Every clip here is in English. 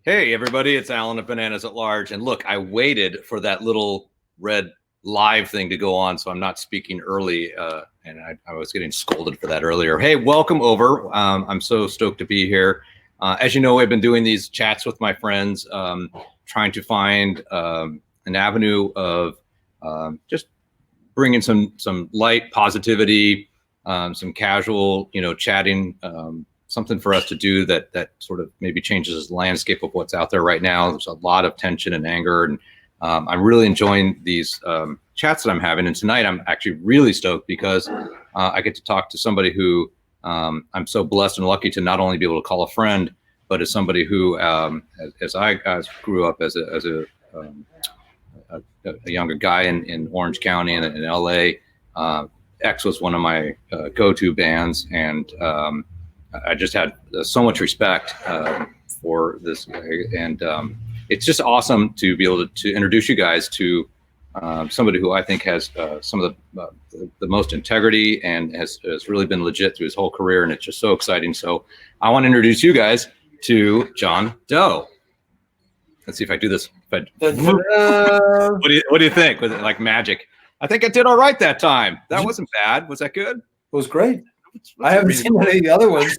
Hey, everybody, it's Alan of Bananas at Large. And look, I waited for that little red live thing to go on, so I'm not speaking early. And I was getting scolded for that earlier. Hey, welcome over. I'm so stoked to be here. As you know, I've been doing these chats with my friends, trying to find an avenue of just bringing some light positivity, some casual, chatting, something for us to do that sort of maybe changes the landscape of what's out there right now. There's a lot of tension and anger, and I'm really enjoying these chats that I'm having. And tonight I'm actually really stoked because I get to talk to somebody who I'm so blessed and lucky to not only be able to call a friend, but as somebody who, as I grew up as a younger guy in Orange County and in LA, X was one of my go-to bands, and I just had so much respect for this guy, and it's just awesome to be able to introduce you guys to somebody who I think has some of the most integrity and has really been legit through his whole career, and it's just so exciting. So I want to introduce you guys to John Doe. Let's see if I do this. What do you think? Was it like magic? I think I did all right that time. That wasn't bad. Was that good? It was great. I haven't seen any of the other ones.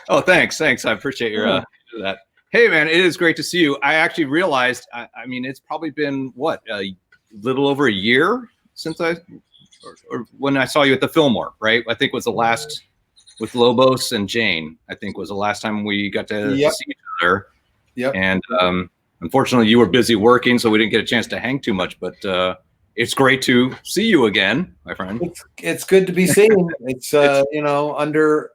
Oh, thanks. I appreciate your that. Hey, man, it is great to see you. I actually realized, I mean, it's probably been, what, a little over a year since or when I saw you at the Fillmore, right? I think was the last, with Lobos and Jane, I think was the last time we got to see each other. Yep. And unfortunately, you were busy working, so we didn't get a chance to hang too much, but it's great to see you again, my friend. It's good to be seen. It's under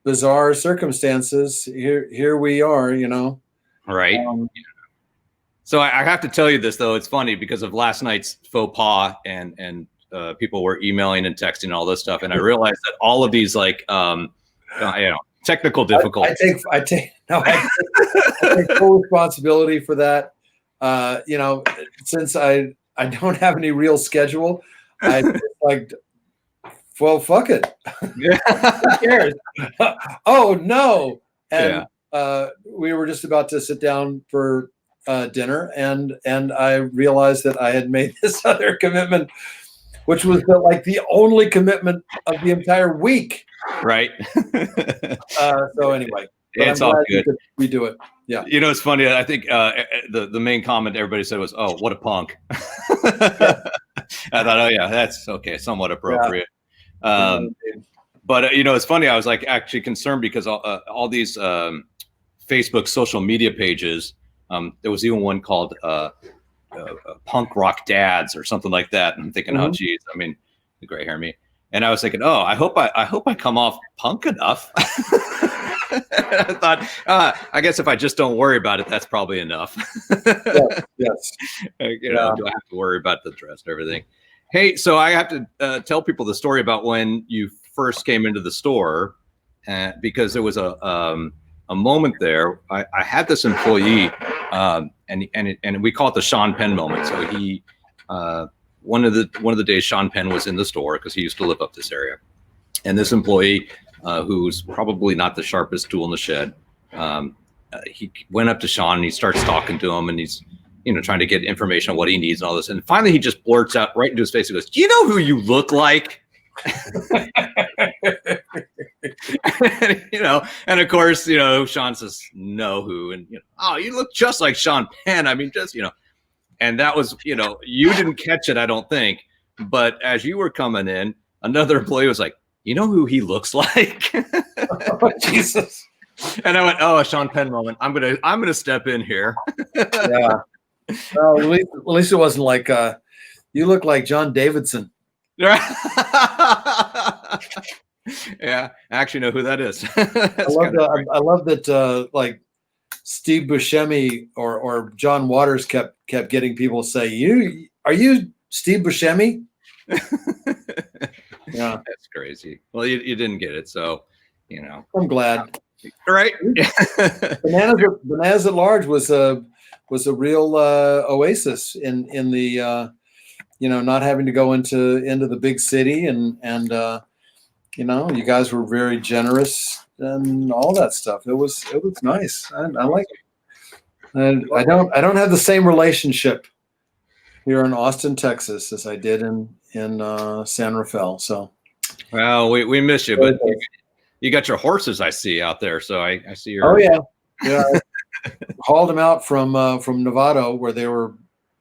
bizarre circumstances. Here we are. Right. So I have to tell you this, though. It's funny because of last night's faux pas, and people were emailing and texting and all this stuff, and I realized that all of these technical difficulties. I take full responsibility for that. Since I don't have any real schedule, I like, well, fuck it. Who cares? Oh no! And we were just about to sit down for dinner, and I realized that I had made this other commitment, which was like the only commitment of the entire week. Right. So anyway, it's all good. We do it. Yeah. It's funny. I think the main comment everybody said was, "Oh, what a punk." I thought, "Oh yeah, that's okay, somewhat appropriate." Yeah. But it's funny. I was like actually concerned because all these Facebook social media pages. There was even one called Punk Rock Dads or something like that. And I'm thinking, oh geez, I mean, the gray hair me. And I was thinking, oh, I hope I come off punk enough. I thought, I guess if I just don't worry about it, that's probably enough. Yes. Do I have to worry about the dress and everything? Hey, so I have to tell people the story about when you first came into the store, because there was a moment there. I had this employee, and we call it the Sean Penn moment. So he. One of the days Sean Penn was in the store because he used to live up this area, and this employee, who's probably not the sharpest tool in the shed, he went up to Sean and he starts talking to him, and he's trying to get information on what he needs and all this, and finally he just blurts out right into his face. He goes, "Do you know who you look like?" And of course, Sean says, "No, who?" And "Oh, you look just like Sean Penn. I mean, just And that was, you didn't catch it, I don't think. But as you were coming in, another employee was like, "You know who he looks like?" Oh, Jesus. And I went, "Oh, a Sean Penn moment. I'm gonna step in here." Yeah. Well, at least it wasn't like you look like John Davidson. Yeah, I actually know who that is. I love that. Like Steve Buscemi or John Waters kept getting people to say, are you Steve Buscemi?" Yeah, that's crazy. Well, you didn't get it, so I'm glad. Right. Bananas at Large was a real oasis in the not having to go into the big city, and you guys were very generous and all that stuff. It was nice. I like it. And I don't have the same relationship here in Austin, Texas, as I did in San Rafael. So, well, we miss you, but you got your horses I see out there. So I see your. Oh yeah, yeah. I hauled them out from Nevada where they were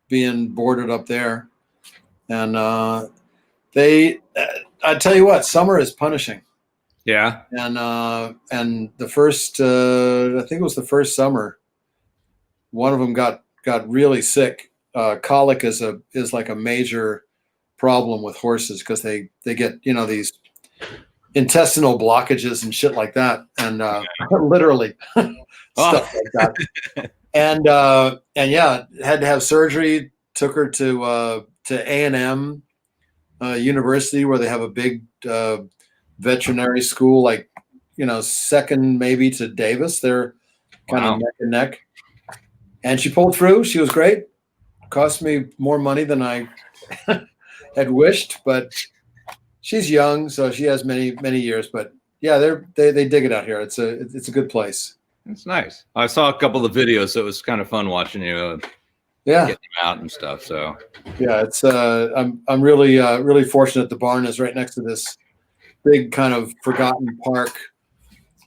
being boarded up there, and they. I tell you what, summer is punishing. Yeah. And the first, I think it was the first summer, one of them got really sick. Colic is like a major problem with horses because they get these intestinal blockages and shit like that, and literally stuff like that. And yeah, had to have surgery. Took her to A&M University where they have a big veterinary school, like second maybe to Davis. They're kind of neck and neck. And she pulled through. She was great. Cost me more money than I had wished, but she's young, so she has many years. But yeah, they dig it out here. It's a good place. It's nice. I saw a couple of videos, so it was kind of fun watching you. Yeah, get them out and stuff. So yeah, it's I'm really fortunate. The barn is right next to this big kind of forgotten park.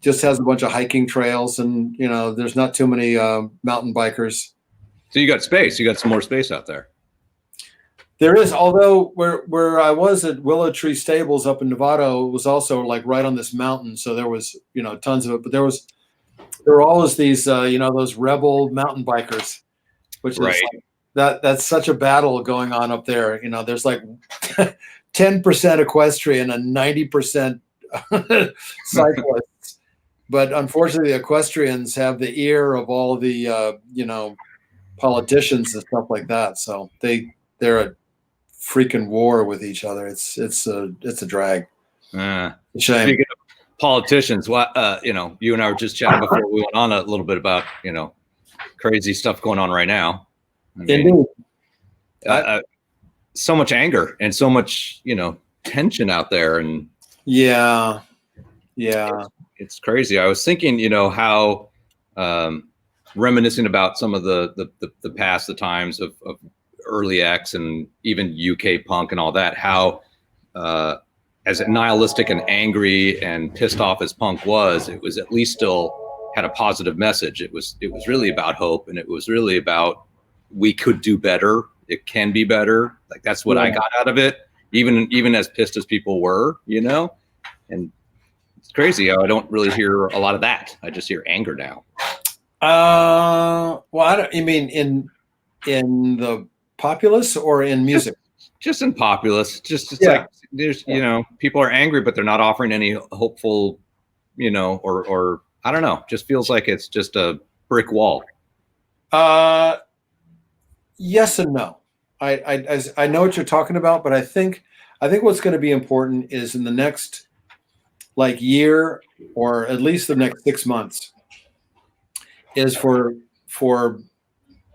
Just has a bunch of hiking trails, and there's not too many mountain bikers. So you got space. You got some more space out there. There is, although where I was at Willow Tree Stables up in Nevada, it was also like right on this mountain, so there was tons of it. But there were always these those rebel mountain bikers, which is right. That's such a battle going on up there. There's like 10% equestrian and 90% cyclists. But unfortunately, the equestrians have the ear of all the politicians and stuff like that. So they're a freaking war with each other. It's a drag. A shame. Speaking of politicians, you and I were just chatting before we went on a little bit about crazy stuff going on right now. Indeed. So much anger and so much tension out there, and yeah. It's crazy. I was thinking, how reminiscing about some of the past, the times of early X and even UK punk and all that, how as nihilistic and angry and pissed off as punk was, it was at least still had a positive message. It was really about hope, and it was really about we could do better. It can be better. Like that's what I got out of it, even as pissed as people were, and it's crazy how I don't really hear a lot of that. I just hear anger now. Well, you mean in the populace or in music? Just in populace. Like there's people are angry, but they're not offering any hopeful, or I don't know. Just feels like it's just a brick wall. Yes and no. I know what you're talking about, but I think what's going to be important is in the next year, or at least the next 6 months, is for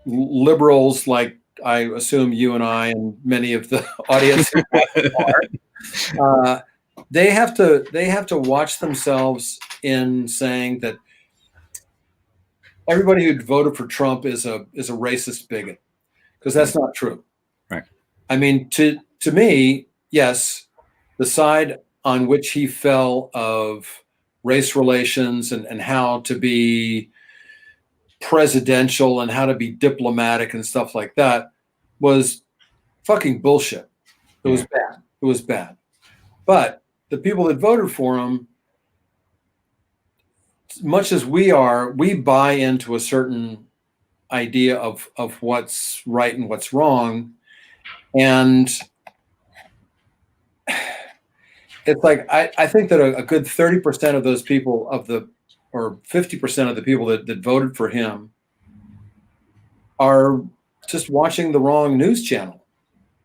liberals like I assume you and I and many of the audience are. They have to watch themselves in saying that everybody who voted for Trump is a racist bigot, because that's not true. Right. I mean, to me, yes, the side on which he fell of race relations and how to be presidential and how to be diplomatic and stuff like that was fucking bullshit. It was bad. It was bad. But the people that voted for him, much as we buy into a certain idea of what's right and what's wrong. And it's like, I think that a good 30% of those people or 50% of the people that voted for him are just watching the wrong news channel.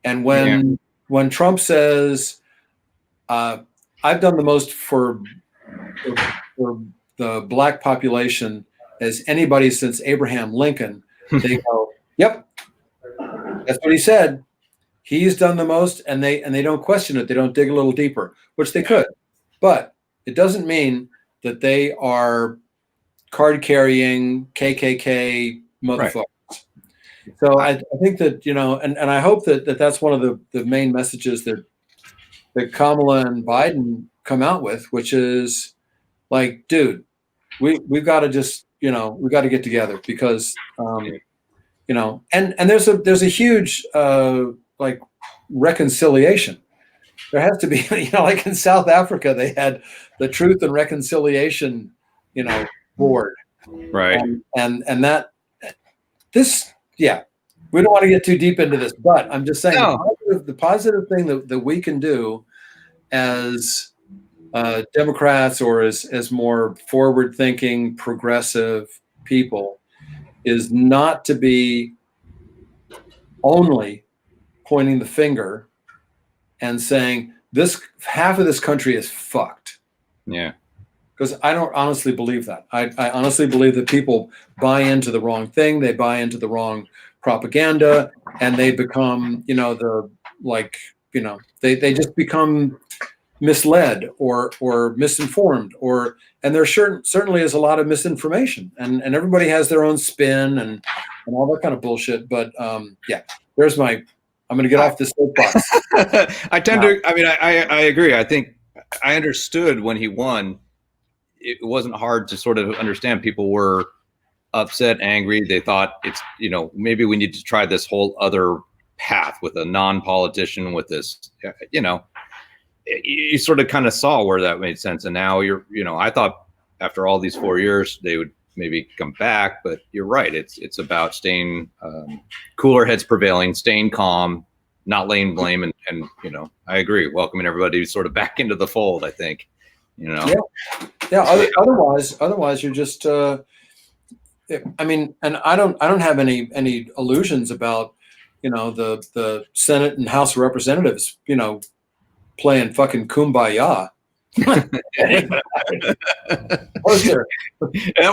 And when Trump says, I've done the most for the black population as anybody since Abraham Lincoln, they go, yep, that's what he said. He's done the most, and they don't question it. They don't dig a little deeper, which they could. But it doesn't mean that they are card carrying KKK motherfuckers. Right. So I think that, you know, and I hope that that's one of the main messages that Kamala and Biden come out with, which is like, dude, we've got to just, you know, we got to get together because, you know, and there's a huge like reconciliation. There has to be, you know, like in South Africa, they had the Truth and Reconciliation, you know, board, right? And that this, yeah, we don't want to get too deep into this, but I'm just saying the positive thing that we can do as Democrats or as more forward-thinking, progressive people is not to be only pointing the finger and saying this half of this country is fucked. Yeah. Because I don't honestly believe that. I honestly believe that people buy into the wrong thing. They buy into the wrong propaganda, and they become, you know, they just become misled or misinformed, and there certainly is a lot of misinformation, and everybody has their own spin and all that kind of bullshit. But yeah, I'm going to get off this soapbox. I tend to. I mean, I agree. I think I understood when he won. It wasn't hard to sort of understand. People were upset, angry. They thought it's, you know, maybe we need to try this whole other path with a non-politician with this, you know, you sort of kind of saw where that made sense. And now you know, I thought after all these 4 years, they would maybe come back, but you're right. It's about staying cooler heads prevailing, staying calm, not laying blame. And, you know, I agree. Welcoming everybody sort of back into the fold, I think, you know? Yeah. Otherwise you're just, I mean, and I don't have any illusions about, you know, the Senate and House of Representatives, you know, playing fucking kumbaya. That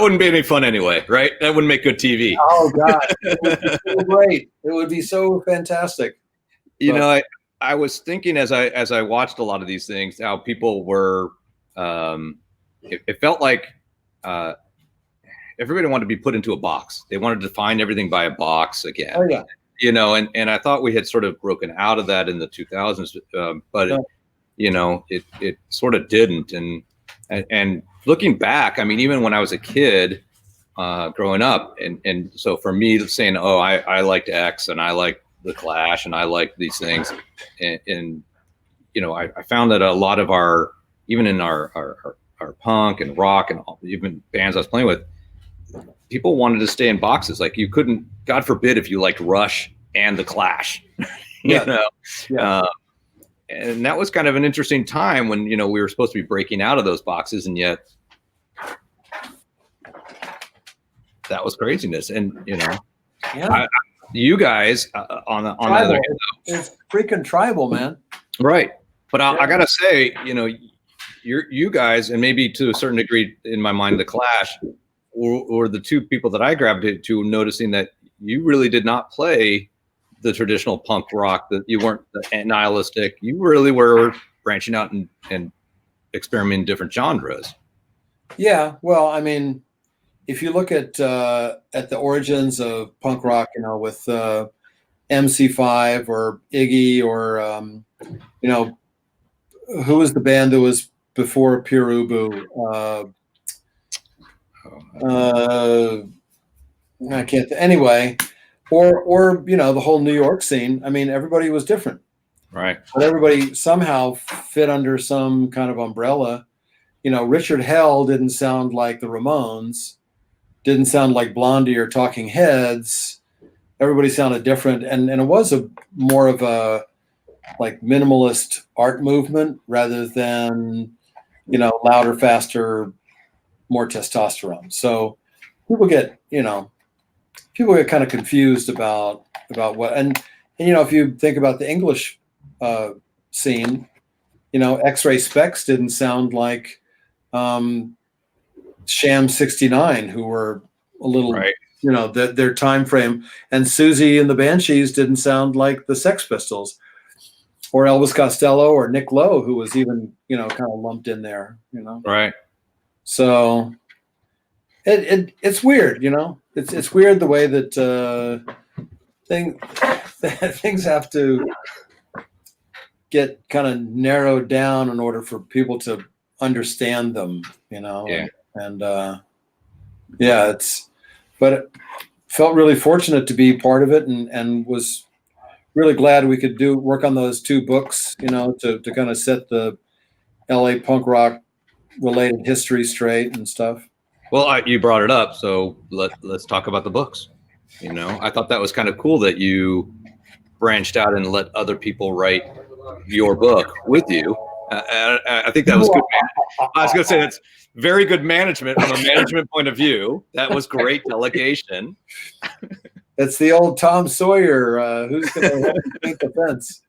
wouldn't be any fun anyway, right? That wouldn't make good TV. Oh God, it would be so great. It would be so fantastic. You know, I was thinking as I watched a lot of these things, how people were. It felt like everybody wanted to be put into a box. They wanted to define everything by a box again. Oh yeah. You know, and I thought we had sort of broken out of that in the 2000s, but. Yeah. You know, it sort of didn't. And looking back, I mean, even when I was a kid growing up, and so for me saying, oh, I liked X and I like the Clash and I like these things. And you know, I found that a lot of even in our punk and rock and even bands I was playing with, people wanted to stay in boxes. Like you couldn't, God forbid, if you liked Rush and the Clash, you know? Yeah. And that was kind of an interesting time when, you know, we were supposed to be breaking out of those boxes, and yet that was craziness. And, you know, you guys on the other hand, it's freaking tribal, man. Right. But I got to say, you know, you guys, and maybe to a certain degree in my mind, the Clash were the two people that I gravitated to, noticing that you really did not play the traditional punk rock, that you weren't nihilistic. You really were branching out and experimenting in different genres. Yeah. Well, I mean, if you look at the origins of punk rock, you know, with MC5 or Iggy or, you know, who was the band that was before Pure Ubu? I can't. Anyway. Or you know, the whole New York scene. I mean, everybody was different, right? But everybody somehow fit under some kind of umbrella. You know, Richard Hell didn't sound like the Ramones, didn't sound like Blondie or Talking Heads. Everybody sounded different, and it was a more of a like minimalist art movement rather than, you know, louder, faster, more testosterone. So people get, you know. People get kind of confused about what, and you know, if you think about the English scene, you know, X-Ray Specs didn't sound like Sham 69, who were a little, right. You know, their time frame, and Susie and the Banshees didn't sound like the Sex Pistols, or Elvis Costello, or Nick Lowe, who was even, you know, kind of lumped in there, you know. Right. So it's weird, you know. It's weird the way that things have to get kind of narrowed down in order for people to understand them, you know. Yeah. And yeah, but it felt really fortunate to be part of it, and was really glad we could work on those 2 books, you know, to kind of set the LA punk rock related history straight and stuff. Well, you brought it up, so let's talk about the books. You know, I thought that was kind of cool that you branched out and let other people write your book with you. I think that was good. I was going to say that's very good management from a management point of view. That was great delegation. It's the old Tom Sawyer. Who's going to help you paint the fence?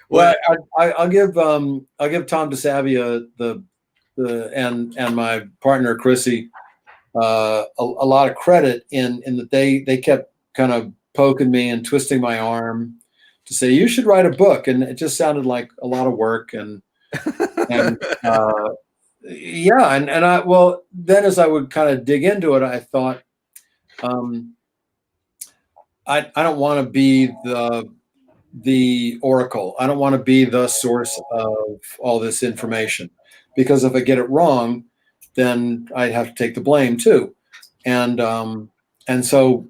Well, I'll give Tom DeSavia and my partner Chrissy a lot of credit in that they kept kind of poking me and twisting my arm to say you should write a book, and it just sounded like a lot of work and yeah, and I well then as I would kind of dig into it, I thought I don't want to be the oracle. I don't want to be the source of all this information, because if I get it wrong, then I'd have to take the blame too. And so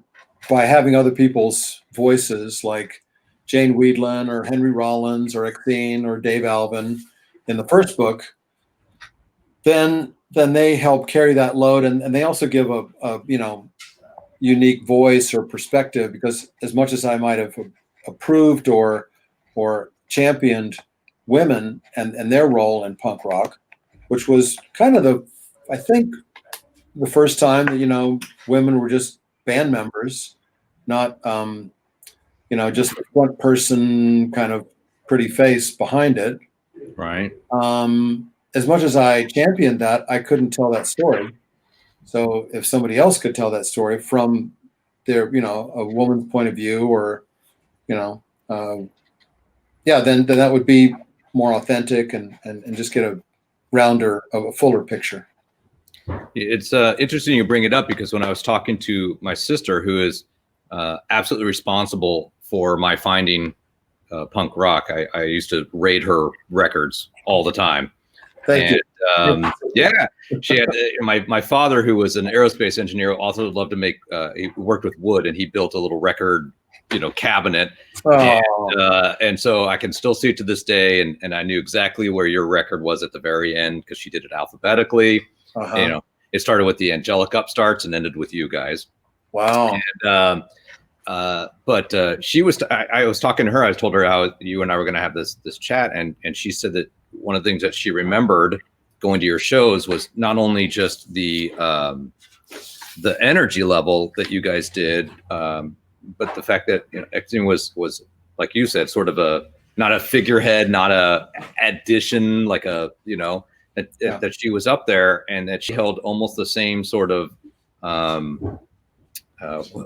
by having other people's voices like Jane Weedland or Henry Rollins or Exene or Dave Alvin in the first book, then they help carry that load, and they also give a unique voice or perspective, because as much as I might have approved or championed women and their role in punk rock, which was kind of I think the first time that women were just band members, not just the front person kind of pretty face behind it. Right. As much as I championed that, I couldn't tell that story. So if somebody else could tell that story from their a woman's point of view, or then that would be more authentic and just get a fuller picture. It's interesting you bring it up, because when I was talking to my sister, who is absolutely responsible for my finding punk rock, I used to raid her records all the time. Thank you. Yeah, she had my father, who was an aerospace engineer, also loved to make. He worked with wood, and he built a little record, cabinet. Oh. And so I can still see it to this day, and I knew exactly where your record was at the very end, because she did it alphabetically. Uh-huh. It started with the angelic upstarts and ended with you guys. Wow. And but she was. I was talking to her. I told her how you and I were going to have this chat, and she said that one of the things that she remembered going to your shows was not only just the energy level that you guys did, but the fact that Exene was like you said, sort of not a figurehead, not a addition, like that she was up there, and that she held almost the same sort of what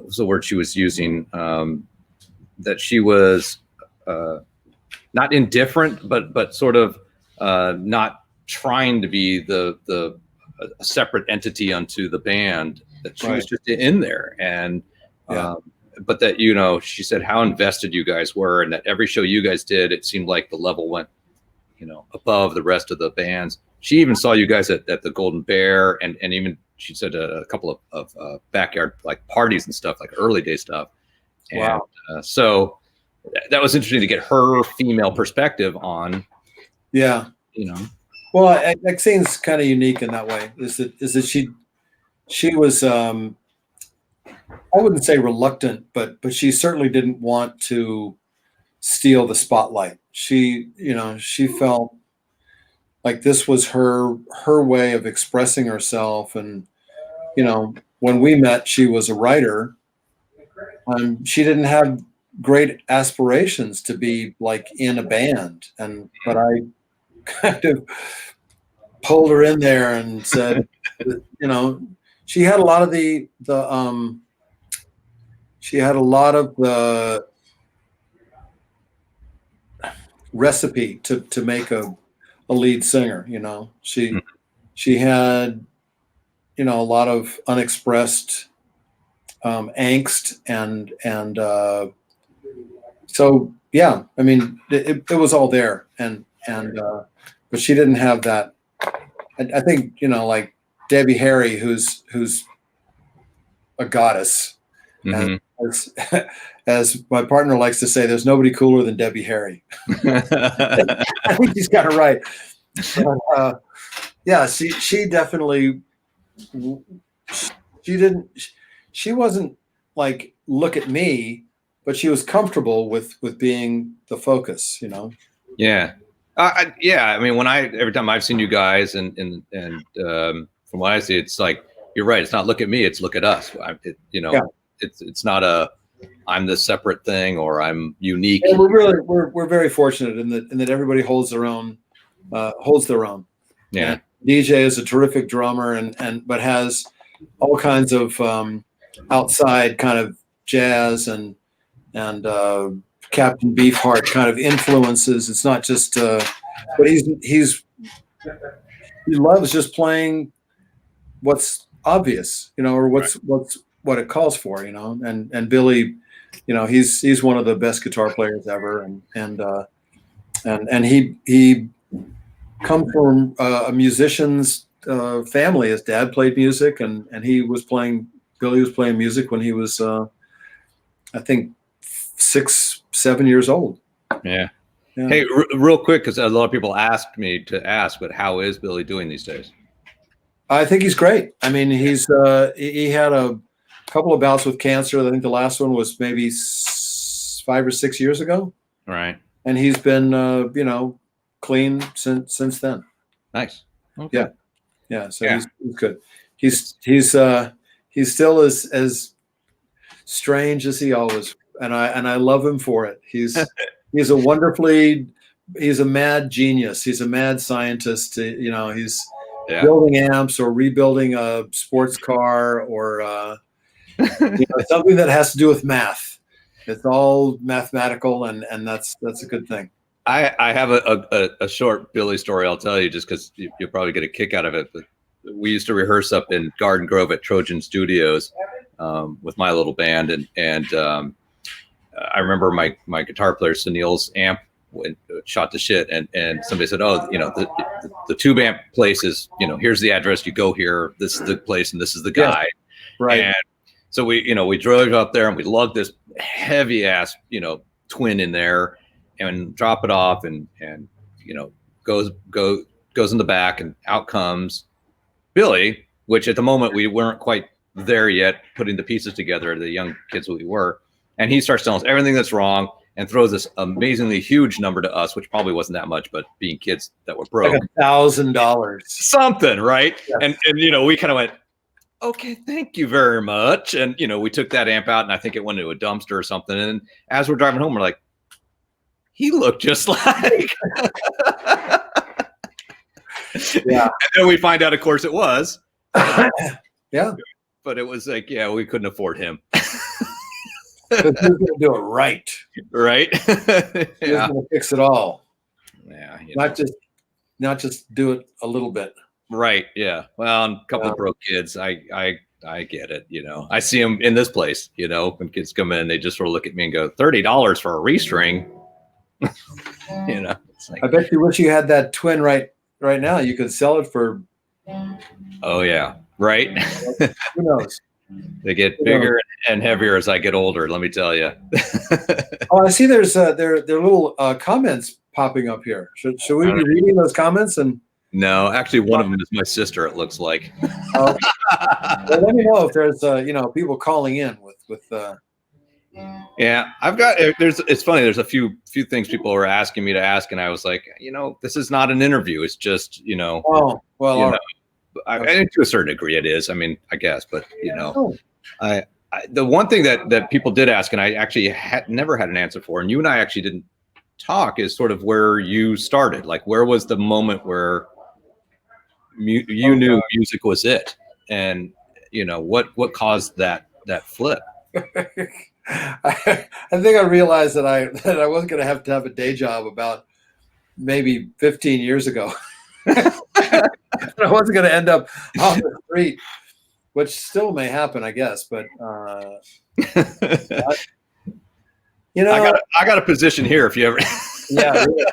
was the word she was using? That she was not indifferent, but sort of not trying to be the a separate entity unto the band. That she was just in there, and but that she said how invested you guys were, and that every show you guys did, it seemed like the level went above the rest of the bands. She even saw you guys at the Golden Bear, and even she said a couple of backyard like parties and stuff, like early day stuff. And, wow. So that was interesting to get her female perspective on. Yeah. Well, Exene's kind of unique in that way. Is that she was I wouldn't say reluctant, but she certainly didn't want to steal the spotlight. She felt like this was her way of expressing herself. And when we met, she was a writer. She didn't have great aspirations to be like in a band, but I kind of pulled her in there and said, she had a lot of the recipe to make a lead singer. She she had, a lot of unexpressed angst, and so yeah, I mean, it was all there, and but she didn't have that. I think like Debbie Harry, who's a goddess, Mm-hmm. as my partner likes to say, there's nobody cooler than Debbie Harry. I think he's got it right. But, yeah, she definitely, she wasn't like, look at me, but she was comfortable with being the focus, Yeah. Yeah. I mean, every time I've seen you guys and from what I see, it's like, you're right. It's not look at me, it's look at us. Yeah. It's not I'm this separate thing or I'm unique. And we're very fortunate in that everybody holds their own. Yeah. And DJ is a terrific drummer but has all kinds of outside kind of jazz and Captain Beefheart kind of influences. It's not just, but he loves just playing what's obvious, or what it calls for, and Billy, he's one of the best guitar players ever, and he comes from a musician's family. His dad played music, and Billy was playing music when he was I think 6-7 years old. Yeah. Hey, real quick, because a lot of people asked me to ask, but how is Billy doing these days? I think he's great. I mean, he had a couple of bouts with cancer. I think the last one was maybe 5 or 6 years ago. Right. And he's been, clean since then. Nice. Okay. Yeah. Yeah. So he's good. He's still as strange as he always, and I love him for it. He's a mad genius. He's a mad scientist. He's building amps or rebuilding a sports car or something that has to do with math. It's all mathematical, and that's a good thing. I have a short Billy story I'll tell you, just because you'll probably get a kick out of it. But we used to rehearse up in Garden Grove at Trojan Studios with my little band, and I remember my guitar player Sunil's amp shot to shit, and somebody said, "Oh, the tube amp place is, here's the address. You go here. This is the place, and this is the guy." Yeah. Right. And so we drove up there and we lugged this heavy ass twin in there and drop it off, and goes in the back, and out comes Billy, which at the moment we weren't quite there yet, putting the pieces together, the young kids we were, and he starts telling us everything that's wrong and throws this amazingly huge number to us, which probably wasn't that much, but being kids that were broke, like $1,000 something, right? Yes. And we kind of went, okay, thank you very much. And we took that amp out, and I think it went into a dumpster or something. And as we're driving home, we're like, he looked just like. Yeah. And then we find out, of course, it was. Yeah. But it was like, yeah, we couldn't afford him. He's going to do it right. Right. He's going to fix it all. Yeah. Not just do it a little bit. Right. Yeah. Well, a couple of broke kids. I get it. I see them in this place. When kids come in, they just sort of look at me and go, $30 for a restring. It's like, I bet you wish you had that twin right now. You could sell it for. Oh yeah. Right. Who knows? They get bigger and heavier as I get older. Let me tell you. Oh, I see. There's there are little comments popping up here. Should we be reading those comments? And no, actually, one of them is my sister. It looks like. Well, let me know if there's people calling in with. Yeah, I've got. It's funny. There's a few things people were asking me to ask, and I was like, this is not an interview. It's just, Oh well. And to a certain degree, it is. I mean, I guess, but the one thing that people did ask, and I actually never had an answer for, and you and I actually didn't talk, is sort of where you started. Like, where was the moment where you knew music was it, and what caused that flip? I think I realized that I wasn't going to have a day job about maybe 15 years ago. I wasn't going to end up on the street, which still may happen, I guess. But you know, I got a position here if you ever. Yeah. Really.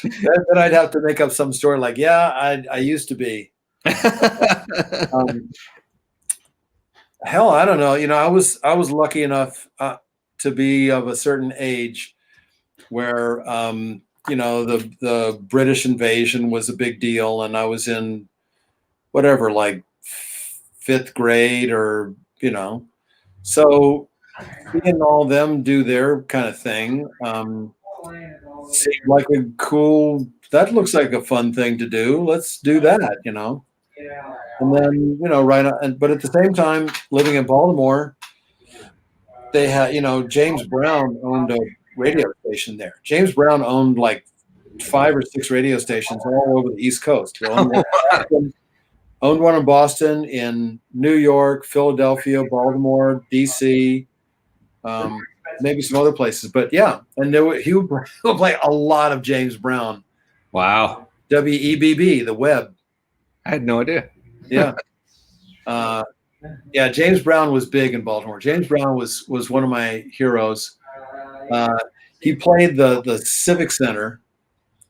Then I'd have to make up some story like, yeah, I used to be. Hell, I don't know. You know, I was lucky enough to be of a certain age where you know, the British invasion was a big deal, and I was in whatever, like 5th grade, or you know, so seeing all them do their kind of thing seemed like a cool. That looks like a fun thing to do. Let's do that, you know. And then, you know, but at the same time, living in Baltimore, they had, you know, James Brown owned a radio station there. James Brown owned like 5 or 6 radio stations all over the East Coast. He owned one in Boston, in New York, Philadelphia, Baltimore, DC, maybe some other places. But yeah, and he would play a lot of James Brown. Wow. WEBB, the web. I had no idea. Yeah. Yeah, James Brown was big in Baltimore. James Brown was one of my heroes. He played the Civic Center,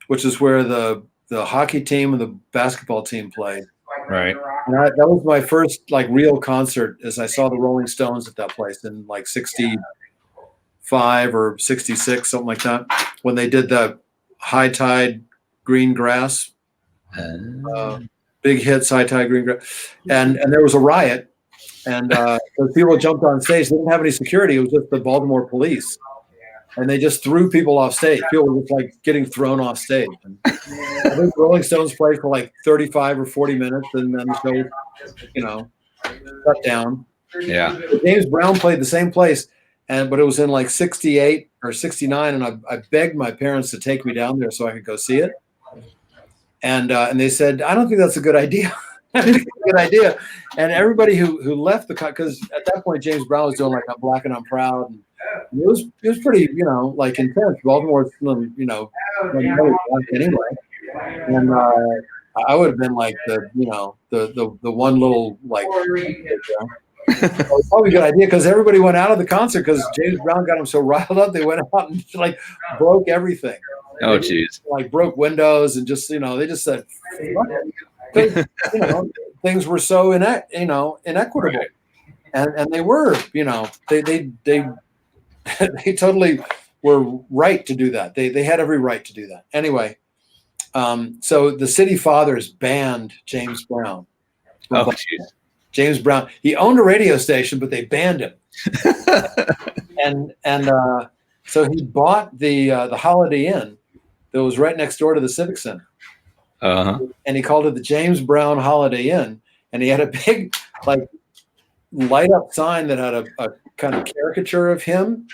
which is where the hockey team and the basketball team played. Right. And that was my first like real concert, as I saw the Rolling Stones at that place in like 65 or 66, something like that, when they did the High Tide Green Grass. Big hits, High Tide Green Grass. And there was a riot, and those people jumped on stage. They didn't have any security. It was just the Baltimore police. And they just threw people off stage. People were just like getting thrown off stage. And I think Rolling Stones played for like 35 or 40 minutes, and then the show, you know, shut down. Yeah. James Brown played the same place, but it was in like 68 or 69, and I begged my parents to take me down there so I could go see it. And they said, I don't think that's a good idea. I think it's a good idea. And everybody who left because at that point James Brown was doing like I'm Black and I'm Proud, and it was pretty, you know, like intense. Baltimore's, you know, anyway. And I would have been like the one little like. It was probably a good idea, because everybody went out of the concert because James Brown got them so riled up. They went out and like broke everything. Oh, geez. Like broke windows and just, you know, they just said, you know, things were so inequitable, right. and they were, you know, they totally were right to do that. They had every right to do that. Anyway, so the city fathers banned James Brown. Oh, geez. James Brown. He owned a radio station, but they banned him. and so he bought the Holiday Inn that was right next door to the Civic Center. Uh-huh. And he called it the James Brown Holiday Inn. And he had a big, like, light up sign that had a kind of caricature of him,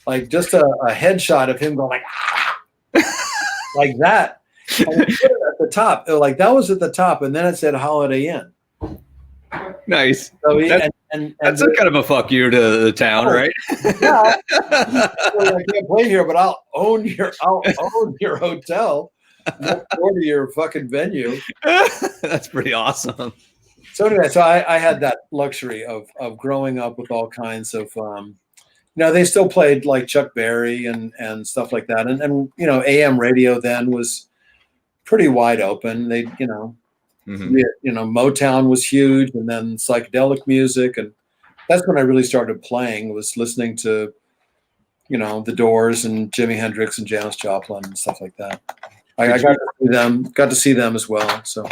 like just a headshot of him going like, like that. And he put it at the top. Like that was at the top. And then it said Holiday Inn. Nice. So that's a kind of a fuck you to the town, right? Yeah. I can't play here, but I'll own your hotel next door to your fucking venue. That's pretty awesome. So anyway, so I had that luxury of growing up with all kinds of you know, they still played like Chuck Berry and stuff like that. And you know, AM radio then was pretty wide open. They, you know, mm-hmm. you know, Motown was huge, and then psychedelic music, and that's when I really started playing, was listening to, you know, The Doors and Jimi Hendrix and Janis Joplin and stuff like that. I got to see them as well. So,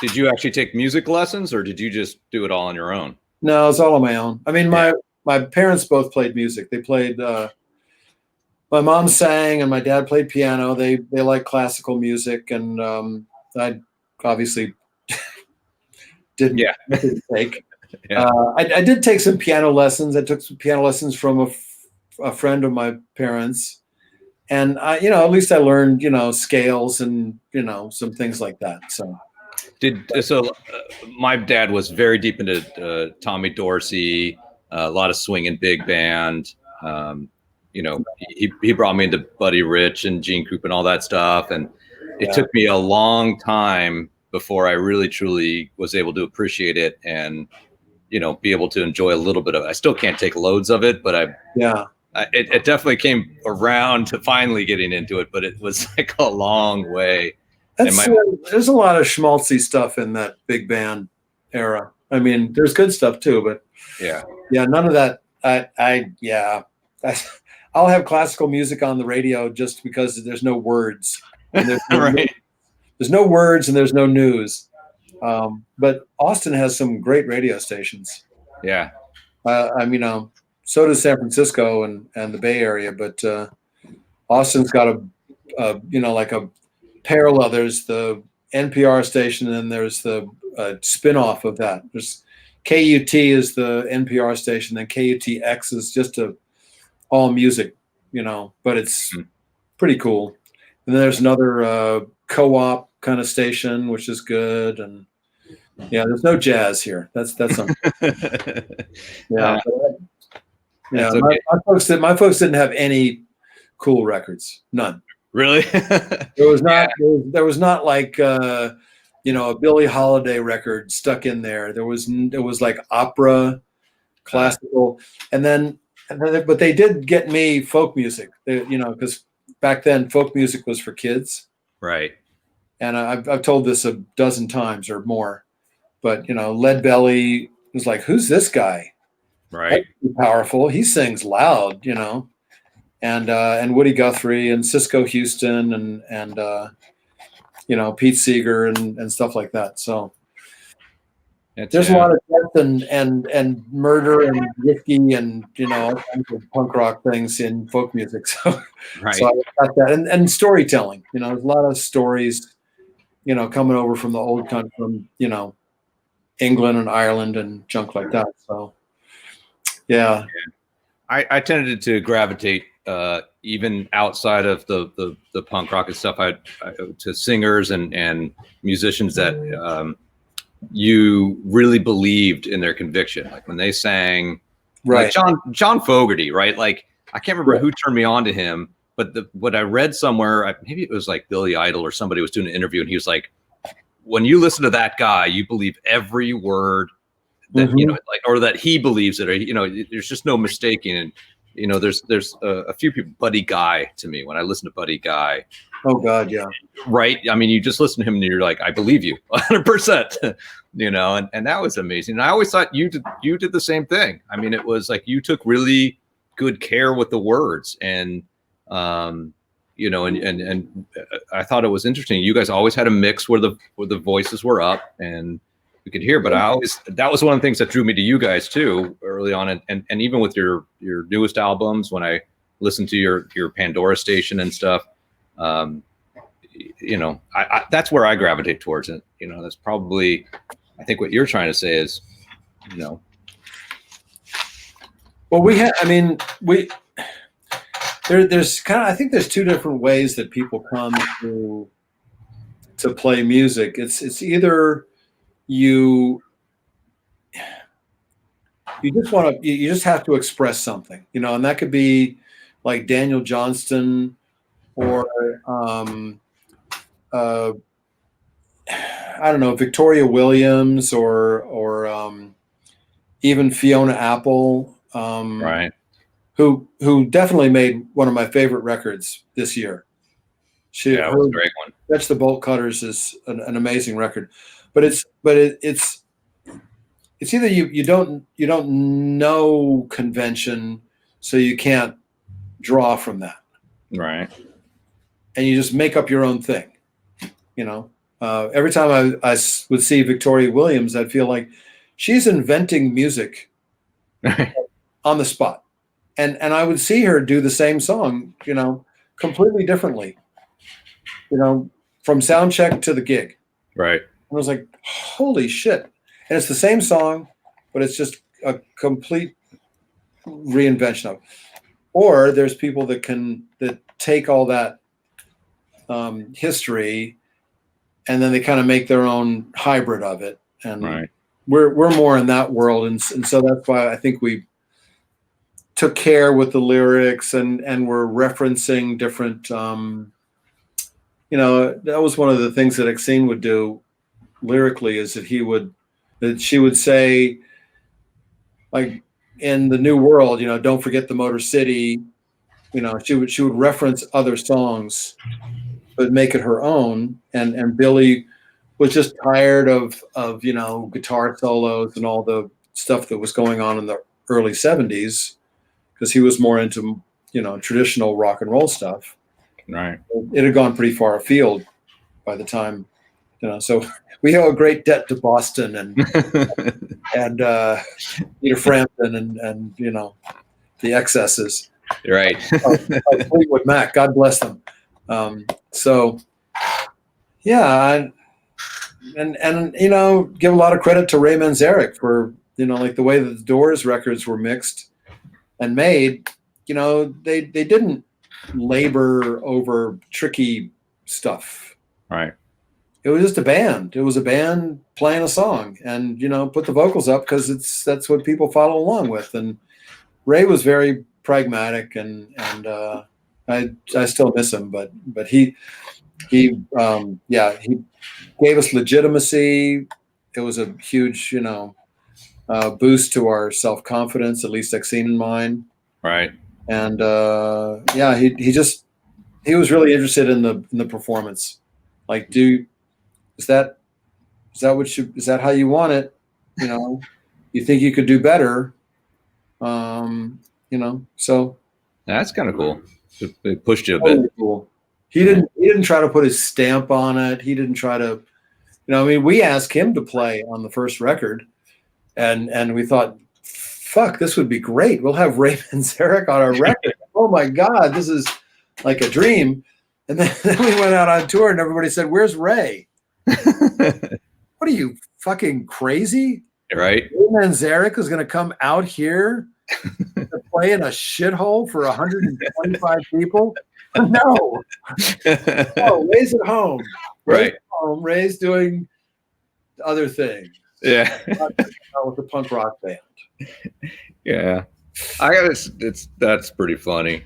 did you actually take music lessons, or did you just do it all on your own? No, it's all on my own. I mean, my parents both played music. They played. My mom sang, and my dad played piano. They like classical music, and I obviously didn't take. Yeah. I did take some piano lessons. I took some piano lessons from a friend of my parents, and you know, at least I learned, you know, scales and, you know, some things like that. So, my dad was very deep into Tommy Dorsey, a lot of swinging big band. You know, he brought me into Buddy Rich and Gene Krupa and all that stuff, and it took me a long time before I really truly was able to appreciate it and, you know, be able to enjoy a little bit of it. I still can't take loads of it, but it definitely came around to finally getting into it, but it was like a long way. There's a lot of schmaltzy stuff in that big band era. I mean, there's good stuff too, but none of that. I'll have classical music on the radio just because there's no words. And there's no right. There's no words and there's no news. But Austin has some great radio stations. Yeah. So does San Francisco and the Bay Area, but Austin's got a parallel. There's the NPR station, and then there's the spin-off of that. There's KUT is the NPR station, then KUTX is just all music, but it's pretty cool. And then there's another co-op kind of station, which is good. And there's no jazz here. That's something. Okay. My folks didn't have any cool records. None. Really? There was not. There was not like a Billie Holiday record stuck in there. There was like opera, classical, but they did get me folk music. Because back then folk music was for kids. Right. And I've told this a dozen times or more, but Lead Belly was like, who's this guy? Right. Powerful. He sings loud, and Woody Guthrie and Cisco Houston and Pete Seeger and stuff like that. So there's a lot of death and murder and whiskey and all kinds of punk rock things in folk music. So, right. So I got that and storytelling. There's a lot of stories, coming over from the old country, from England and Ireland and junk like that. So yeah. I tended to gravitate even outside of the punk rock and stuff. To singers and musicians that you really believed in their conviction, like when they sang, right? Like John Fogerty, right? Like I can't remember who turned me on to him, but what I read somewhere, maybe it was like Billy Idol or somebody was doing an interview, and he was like, when you listen to that guy, you believe every word that or that he believes it, or there's just no mistaking. And there's a few people. Buddy Guy, to me, when I listen to Buddy Guy, oh God, yeah, right. I mean, you just listen to him and you're like, I believe you 100%. And that was amazing. And I always thought you did the same thing. I mean, it was like you took really good care with the words, and and I thought it was interesting. You guys always had a mix where the voices were up and we could hear, but that was one of the things that drew me to you guys too early on. And even with your newest albums, when I listened to your Pandora station and stuff, that's where I gravitate towards it. That's probably, I think what you're trying to say is, well, there's kind of, I think there's two different ways that people come to play music. It's either you just have to express something, and that could be like Daniel Johnston or I don't know, Victoria Williams or even Fiona Apple, right, who definitely made one of my favorite records this year. That was a great one. Fetch the Bolt Cutters is an amazing record. But it's either you don't know convention, so you can't draw from that, right? And you just make up your own thing. Every time I would see Victoria Williams, I'd feel like she's inventing music on the spot, and I would see her do the same song, completely differently, from sound check to the gig, right? I was like, holy shit. And it's the same song, but it's just a complete reinvention of it. Or there's people that take all that history and then they kind of make their own hybrid of it. And right. we're more in that world. And so that's why I think we took care with the lyrics and we're referencing different that was one of the things that Exene would do lyrically, is that she would say, like, in the New World, don't forget the Motor City. She would reference other songs, but make it her own. And Billy was just tired of guitar solos and all the stuff that was going on in the early 70s, because he was more into traditional rock and roll stuff. Right. It had gone pretty far afield by the time, so we owe a great debt to Boston and Peter Frampton and the excesses. Right. Like Fleetwood Mac, God bless them. So yeah, and give a lot of credit to Ray Manzarek for like the way that the Doors records were mixed and made. They didn't labor over tricky stuff. Right. It was just a band. It was a band playing a song, and put the vocals up because that's what people follow along with. And Ray was very pragmatic, and I still miss him, but he gave us legitimacy. It was a huge boost to our self-confidence, at least Exene and mine. Right. And he was really interested in the performance. Like, is that how you want it? You think you could do better? So that's kind of cool. It pushed you a bit. Cool. He didn't try to put his stamp on it. He didn't try to, we asked him to play on the first record, and we thought, fuck, this would be great. We'll have Ray Manzarek on our record. Oh my God, this is like a dream. And then we went out on tour and everybody said, "Where's Ray?" What are you, fucking crazy? Right. Ray Manzarek is going to come out here to play in a shithole for 125 people? No. Ray's at home. Right. Ray's doing other things. Yeah. Not with the punk rock band. Yeah. That's pretty funny.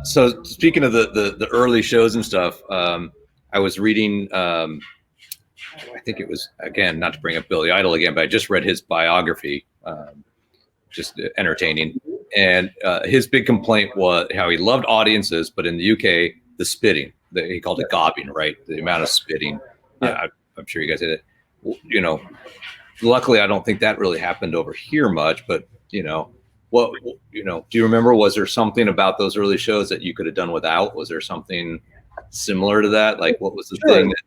So speaking of the early shows and stuff, I was reading, I think it was, again, not to bring up Billy Idol again, but I just read his biography, just entertaining. And his big complaint was how he loved audiences, but in the UK, the spitting, he called it gobbing, right? The amount of spitting. Yeah. I'm sure you guys did it. Luckily, I don't think that really happened over here much, but do you remember, was there something about those early shows that you could have done without? Was there something similar to that? Like, what was the thing that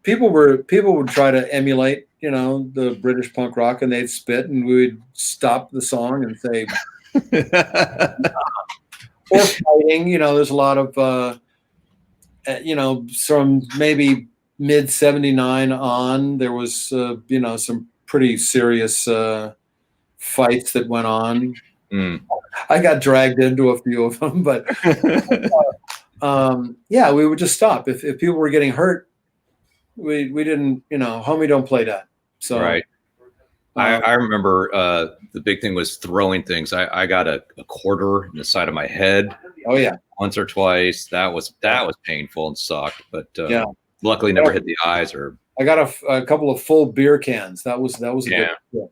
people would try to emulate, the British punk rock, and they'd spit, and we would stop the song and say, or fighting, there's a lot of, from maybe mid 79 on, there was, some pretty serious fights that went on. I got dragged into a few of them, but we would just stop. If people were getting hurt, we didn't, homie, don't play that. So right. I remember the big thing was throwing things. I got a quarter in the side of my head. Oh yeah. Once or twice. That was painful and sucked, but luckily never hit the eyes. Or I got a couple of full beer cans. That was a good deal.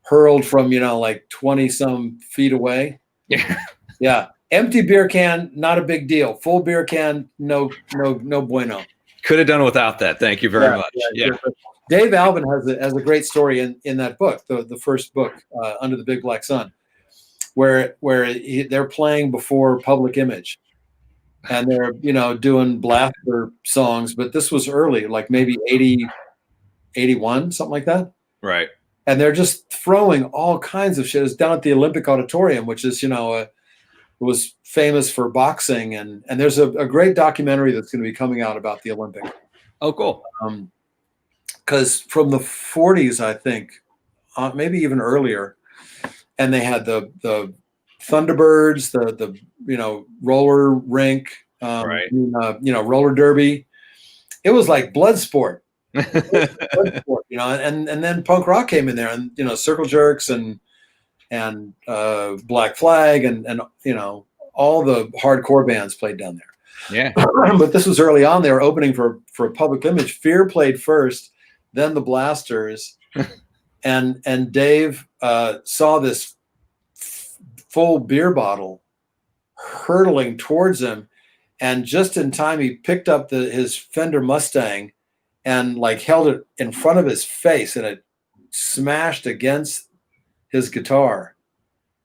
Hurled from like 20 some feet away. Yeah. Yeah. Empty beer can, not a big deal. Full beer can, no bueno. Could have done without that. Thank you very much. Yeah. Dave Alvin has a great story in that book, the first book, Under the Big Black Sun, where they're playing before Public Image, and they're doing blaster songs, but this was early, like maybe 80, 81, something like that. Right. And they're just throwing all kinds of shit. It's down at the Olympic Auditorium, which is was famous for boxing, and there's a great documentary that's going to be coming out about the Olympic. Oh, cool. Because from the 40s, I think, maybe even earlier, and they had the Thunderbirds, the roller rink, right. Roller derby. It was like blood sport. Blood sport, and then punk rock came in there, and Circle Jerks and Black Flag and all the hardcore bands played down there. Yeah. But this was early on. They were opening for a Public Image. Fear played first, then the Blasters, and Dave saw this full beer bottle hurtling towards him, and just in time he picked up his Fender Mustang and like held it in front of his face, and it smashed against his guitar,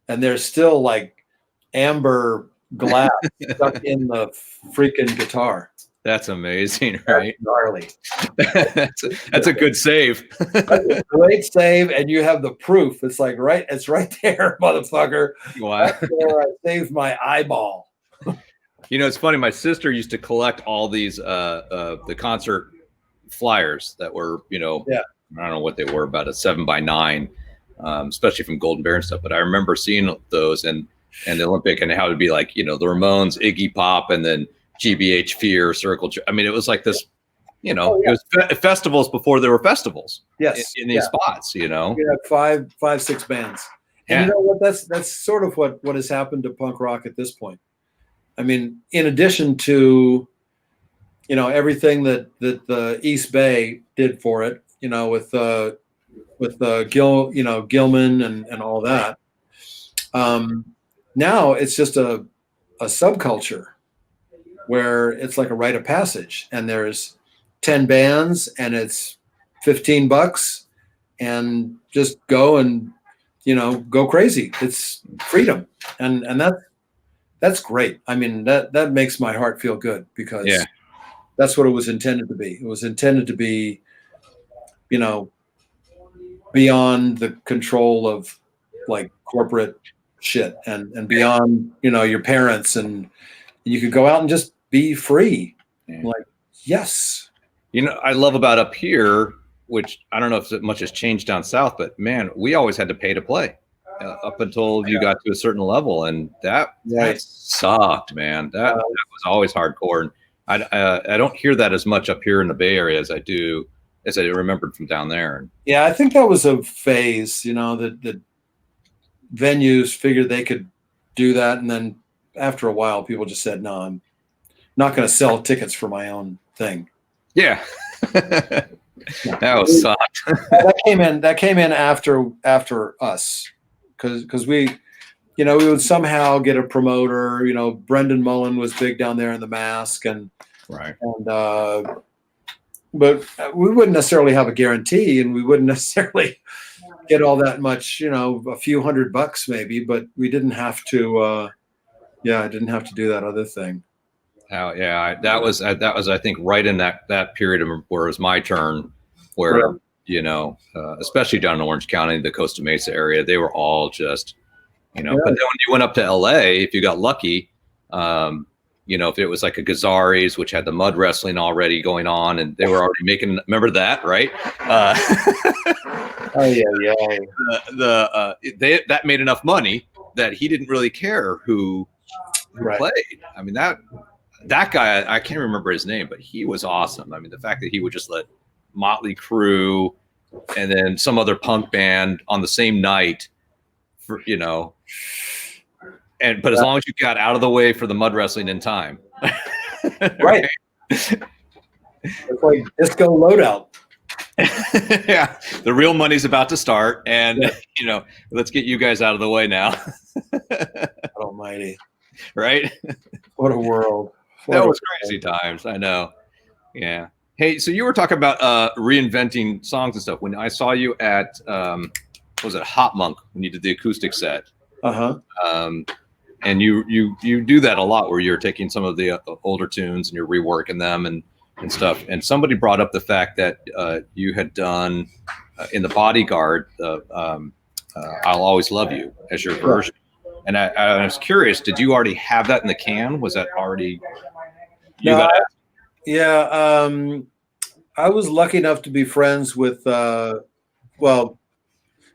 and there's still like amber glass stuck in the freaking guitar. That's amazing, right? That's gnarly. That's a good save. That's a great save, and you have the proof. It's like it's right there, motherfucker. Wow. That's where I saved my eyeball. It's funny. My sister used to collect all these the concert flyers that were, I don't know what they were, about a 7x9, especially from Golden Bear and stuff. But I remember seeing those and the Olympic, and how it would be like, the Ramones, Iggy Pop, and then GBH, Fear, Circle. I mean, it was like this, it was festivals before there were festivals. Yes, in these spots, You had five, 6 bands, and you know what? That's sort of what has happened to punk rock at this point. I mean, in addition to, everything that the East Bay did for it, with Gilman and all that. Now it's just a subculture where it's like a rite of passage, and there's 10 bands and it's $15, and just go and, go crazy. It's freedom. And that's great. I mean, that makes my heart feel good, because that's what it was intended to be. It was intended to be, beyond the control of like corporate shit, and beyond, your parents, and you could go out and just be free. Like, yes. I love about up here, which I don't know if much has changed down south, but man, we always had to pay to play up until you got to a certain level, and that sucked, man. That was always hardcore. And I don't hear that as much up here in the Bay Area as I remembered from down there. Yeah, I think that was a phase, that venues figured they could do that, and then after a while, people just said, "No, I'm not going to sell tickets for my own thing." Yeah, that was sucked. That came in after us, because we would somehow get a promoter. Brendan Mullen was big down there in the Mask, and but we wouldn't necessarily have a guarantee, and we wouldn't necessarily get all that much. A few $100 maybe, but we didn't have to. I didn't have to do that other thing. Oh yeah, that was I think right in that period of where it was my turn, where especially down in Orange County, the Costa Mesa area, they were all just, But then when you went up to LA, if you got lucky, if it was like a Gazzari's, which had the mud wrestling already going on, and they were already making. Remember that, right? That made enough money that he didn't really care who played. I mean, that guy, I can't remember his name, but he was awesome. I mean, the fact that he would just let Motley Crue and then some other punk band on the same night, but as long as you got out of the way for the mud wrestling in time. Right. It's like disco loadout. Yeah, the real money's about to start, and let's get you guys out of the way now. Almighty. Right? What a world. That was crazy times. I know. Yeah. Hey, so you were talking about reinventing songs and stuff. When I saw you at was it Hot Monk, when you did the acoustic set? And you do that a lot, where you're taking some of the older tunes and you're reworking them and stuff. And somebody brought up the fact that you had done in the Bodyguard, I'll Always Love You as your version. And I was curious, did you already have that in the can? Was that already? I was lucky enough to be friends with,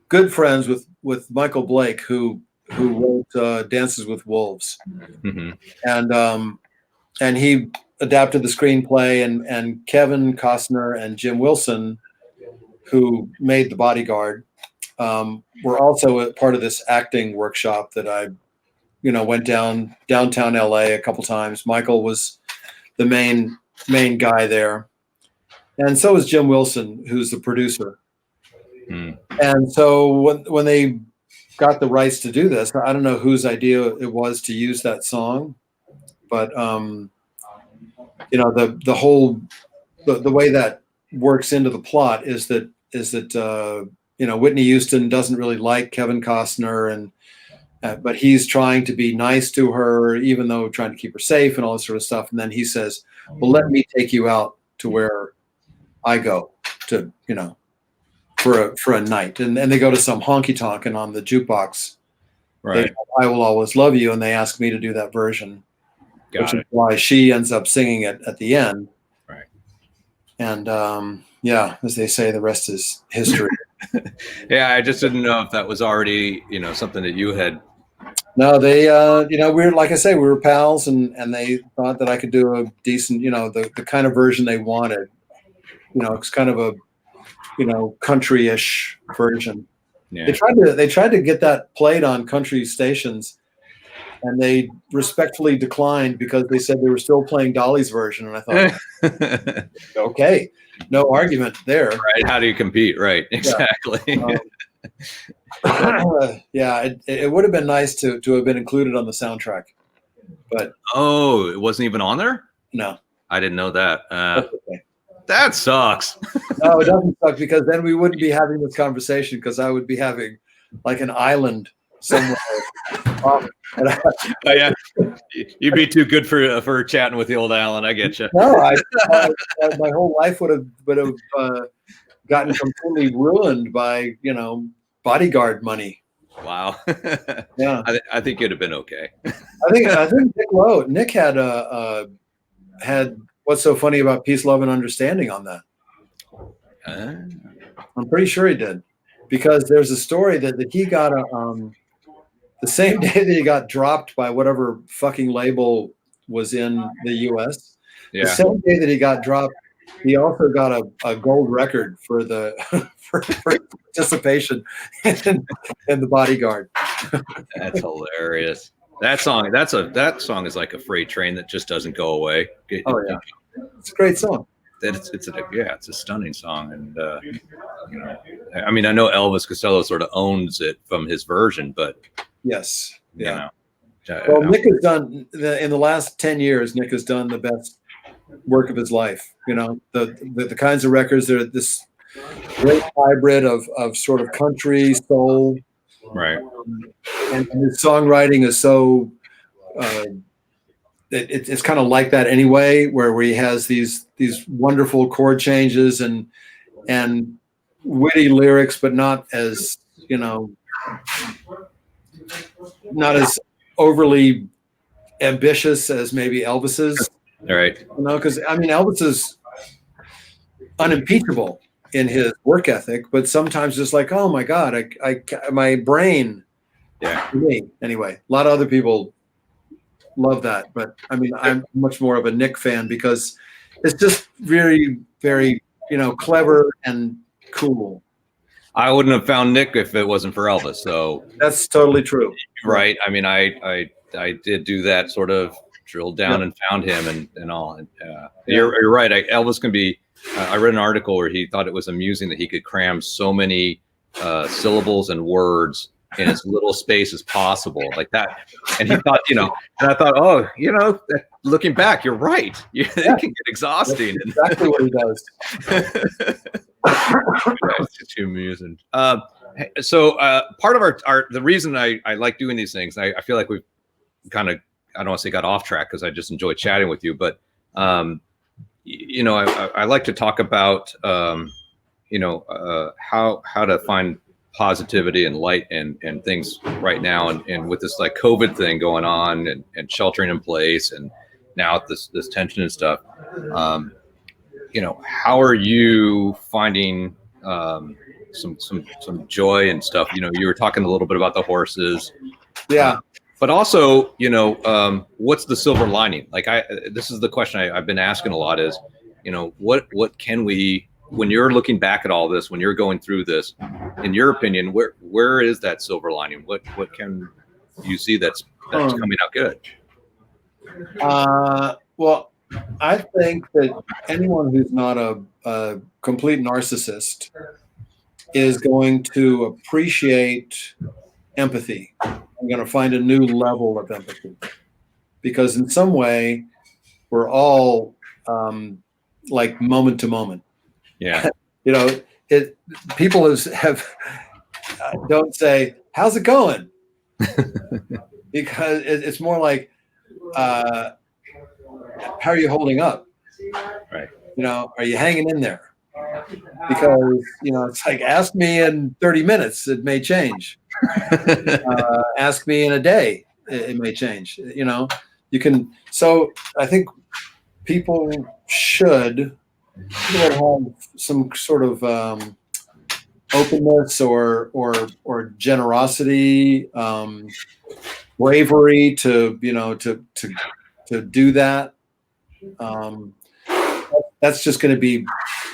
good friends with Michael Blake, who wrote Dances with Wolves, and he adapted the screenplay, and Kevin Costner and Jim Wilson, who made The Bodyguard, were also a part of this acting workshop that I, went downtown LA a couple times. Michael was the main guy there. And so is Jim Wilson, who's the producer. And so when they got the rights to do this, I don't know whose idea it was to use that song, but you know, the whole the way that works into the plot is that you know, Whitney Houston doesn't really like Kevin Costner, and but he's trying to be nice to her, even though trying to keep her safe and all this sort of stuff. And then he says, "Well, let me take you out to where I go to, you know, for a night." And they go to some honky tonk, and on the jukebox, Right. "I Will Always Love You," and they ask me to do that version, which is why she ends up singing it at the end. Right. And yeah, as they say, the rest is history. Yeah, I just didn't know if that was already, you know, something that you had. No, they, you know, we were, like I say, we were pals, and they thought that I could do a decent, you know, the kind of version they wanted. You know, it's kind of a, you know, country-ish version. Yeah. They tried to get that played on country stations, and they respectfully declined because they said they were still playing Dolly's version. And I thought, okay, no argument there. Right? How do you compete? Right? Exactly. Yeah, it would have been nice to have been included on the soundtrack, but it wasn't even on there. No, I didn't know that. okay. That sucks. No, it doesn't suck, because then we wouldn't be having this conversation, because I would be having like an island somewhere. Yeah, you'd be too good for chatting with the old Alan. I get you. No, my whole life would have gotten completely ruined by, you know, bodyguard money. Wow. Yeah, I think it'd have been okay. I think Nick had What's So Funny About Peace, Love, and Understanding on that. I'm pretty sure he did, because there's a story that he got the same day that he got dropped by whatever fucking label was in the U.S. Yeah. The same day that he got dropped, he also got a gold record for the for participation in The Bodyguard. That's hilarious. That song is like a freight train that just doesn't go away. Oh yeah, it's a great song. It's a stunning song, and you know, I mean, I know Elvis Costello sort of owns it from his version, but yes, yeah. You know, well, Nick has done in the last 10 years. Nick has done the best work of his life. You know, the kinds of records, they're this great hybrid of sort of country, soul, right? And his songwriting is so it's kind of like that anyway, where he has these wonderful chord changes and witty lyrics, but not as, you know, not as overly ambitious as maybe Elvis's. All right. You know, because I mean, Elvis is unimpeachable in his work ethic, but sometimes it's like, oh my God, my brain. Yeah. Me, anyway, a lot of other people love that, but I mean, I'm much more of a Nick fan, because it's just very, very, you know, clever and cool. I wouldn't have found Nick if it wasn't for Elvis. So that's totally true. Right. I mean, I did do that, sort of drilled down and found him and all. And you're right. Elvis can be. I read an article where he thought it was amusing that he could cram so many syllables and words in as little space as possible, like that. And he thought, you know, and I thought, oh, you know, looking back, you're right. It can get exhausting. That's exactly what he does. It's too amusing. So part of our the reason I like doing these things, I feel like we've kind of, I don't want to say got off track, because I just enjoy chatting with you, but you know, I like to talk about you know, how to find positivity and light and things right now, and with this like COVID thing going on and sheltering in place, and now this tension and stuff. You know, how are you finding some joy and stuff? You know, you were talking a little bit about the horses. Yeah. But also, you know, what's the silver lining? Like this is the question I've been asking a lot is, you know, what can we, when you're looking back at all this, when you're going through this, in your opinion, where is that silver lining? What can you see that's coming out good? Well, I think that anyone who's not a complete narcissist is going to appreciate empathy. I'm going to find a new level of empathy because in some way we're all like moment to moment. Yeah. You know, it people have don't say, "How's it going?" because it's more like, "How are you holding up?" Right. You know, are you hanging in there? Because it's like, ask me in 30 minutes, it may change. Ask me in a day, it may change. You can. So I think people should have some sort of openness or generosity, bravery to do that. That's just going to be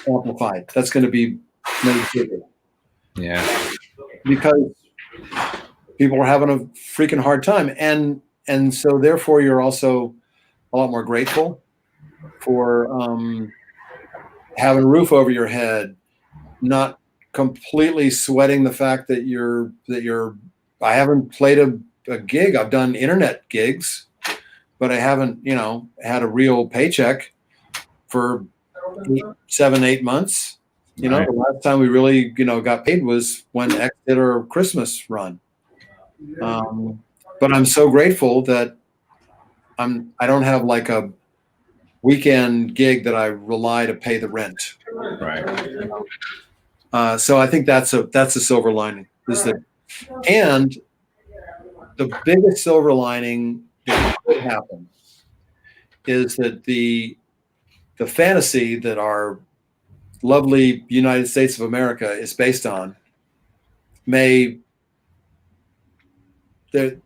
amplified. That's going to be made bigger. Yeah. Because people are having a freaking hard time, and so therefore you're also a lot more grateful for having a roof over your head, not completely sweating the fact that you're I haven't played a gig. I've done internet gigs, but I haven't had a real paycheck for 7, 8 months. Right. The last time we really got paid was when X did our Christmas run. But I'm so grateful that I don't have like a weekend gig that I rely to pay the rent. Right. So I think that's a silver lining. And the biggest silver lining that could happen is that the fantasy that our lovely United States of America is based on may the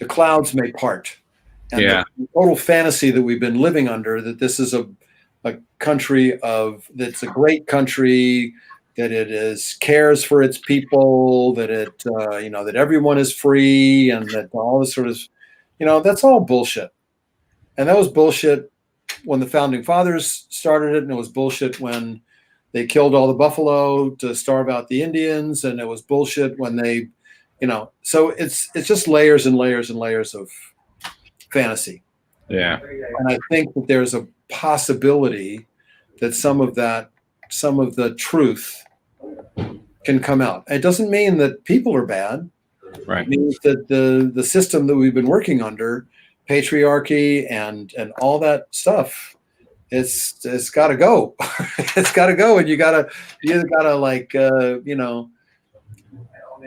clouds may part, and the total fantasy that we've been living under, that this is a country that's a great country, that it cares for its people, that it that everyone is free, and that all this sort of that's all bullshit. And that was bullshit when the founding fathers started it, and it was bullshit when they killed all the buffalo to starve out the Indians, and it was bullshit when they so it's just layers and layers and layers of fantasy. Yeah. And I think that there's a possibility that some of the truth can come out. It doesn't mean that people are bad. Right. It means that the system that we've been working under, patriarchy and all that stuff, it's got to go. It's got to go, and you either gotta like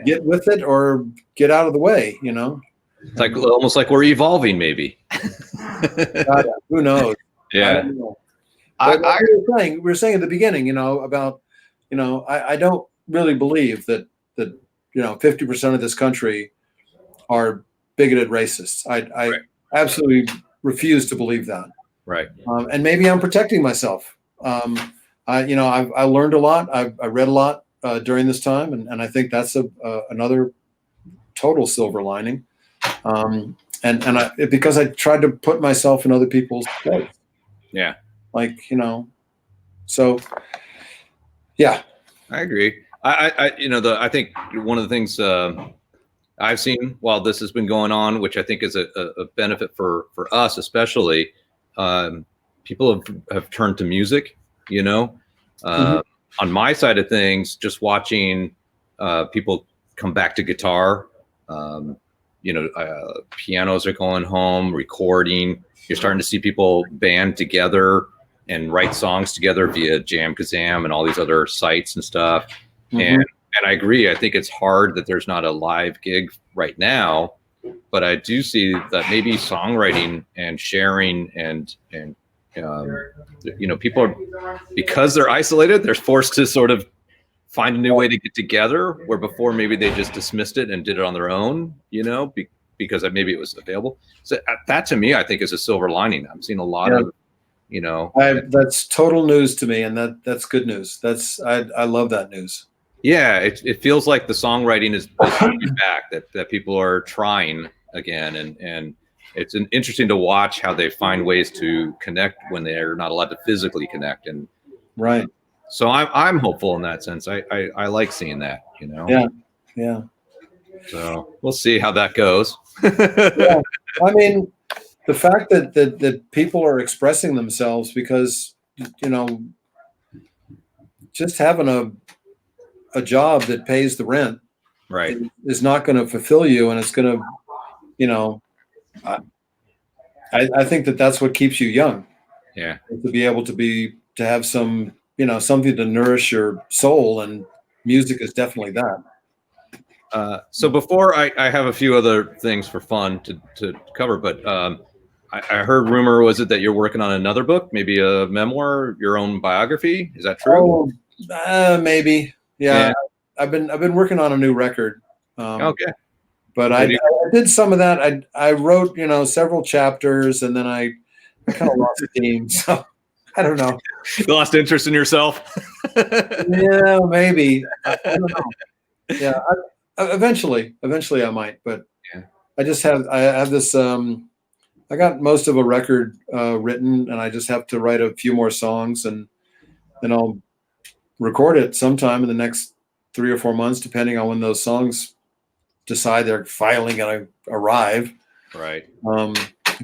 get with it or get out of the way. It's like almost like we're evolving, maybe. God, who knows? Yeah. I don't know. We were saying at the beginning, about, I don't really believe that 50% of this country are bigoted racists. I absolutely refuse to believe that. Right. And maybe I'm protecting myself. I learned a lot. I read a lot during this time, and I think that's another total silver lining. Because I tried to put myself in other people's place. Yeah. So yeah. I agree. I think one of the things I've seen while this has been going on, which I think is a benefit for us, especially, people have turned to music, on my side of things, just watching people come back to guitar, pianos are going home, recording. You're starting to see people band together and write songs together via Jam Kazam and all these other sites and stuff. And I agree. I think it's hard that there's not a live gig right now, but I do see that maybe songwriting and sharing and people are, because they're isolated, they're forced to sort of find a new way to get together, where before maybe they just dismissed it and did it on their own, because maybe it was available. So that to me, I think, is a silver lining. I'm seeing a lot of, that's total news to me, and that's good news. I love that news. Yeah, it feels like the songwriting is coming back, that people are trying again, and it's interesting to watch how they find ways to connect when they're not allowed to physically connect. And right. So I'm hopeful in that sense. I like seeing that, you know. Yeah, yeah. So we'll see how that goes. Yeah. I mean, the fact that people are expressing themselves, because, you know, just having a job that pays the rent, right, is not going to fulfill you, and it's going to, you know, I think that's what keeps you young. yeah. To be able to have some, you know, something to nourish your soul, and music is definitely that. So before I have a few other things for fun to cover, but I heard rumor, was it that you're working on another book, maybe a memoir, your own biography? Is that true? Oh, maybe. Yeah. I've been working on a new record. Okay. But I did some of that. I wrote, you know, several chapters, and then I kind of lost steam. So I don't know. You lost interest in yourself? Yeah, maybe. I don't know. Yeah. Eventually I might, but yeah. I have this, I got most of a record written, and I just have to write a few more songs, and then I'll record it sometime in the next 3 or 4 months, depending on when those songs decide they're finally going to arrive. Right.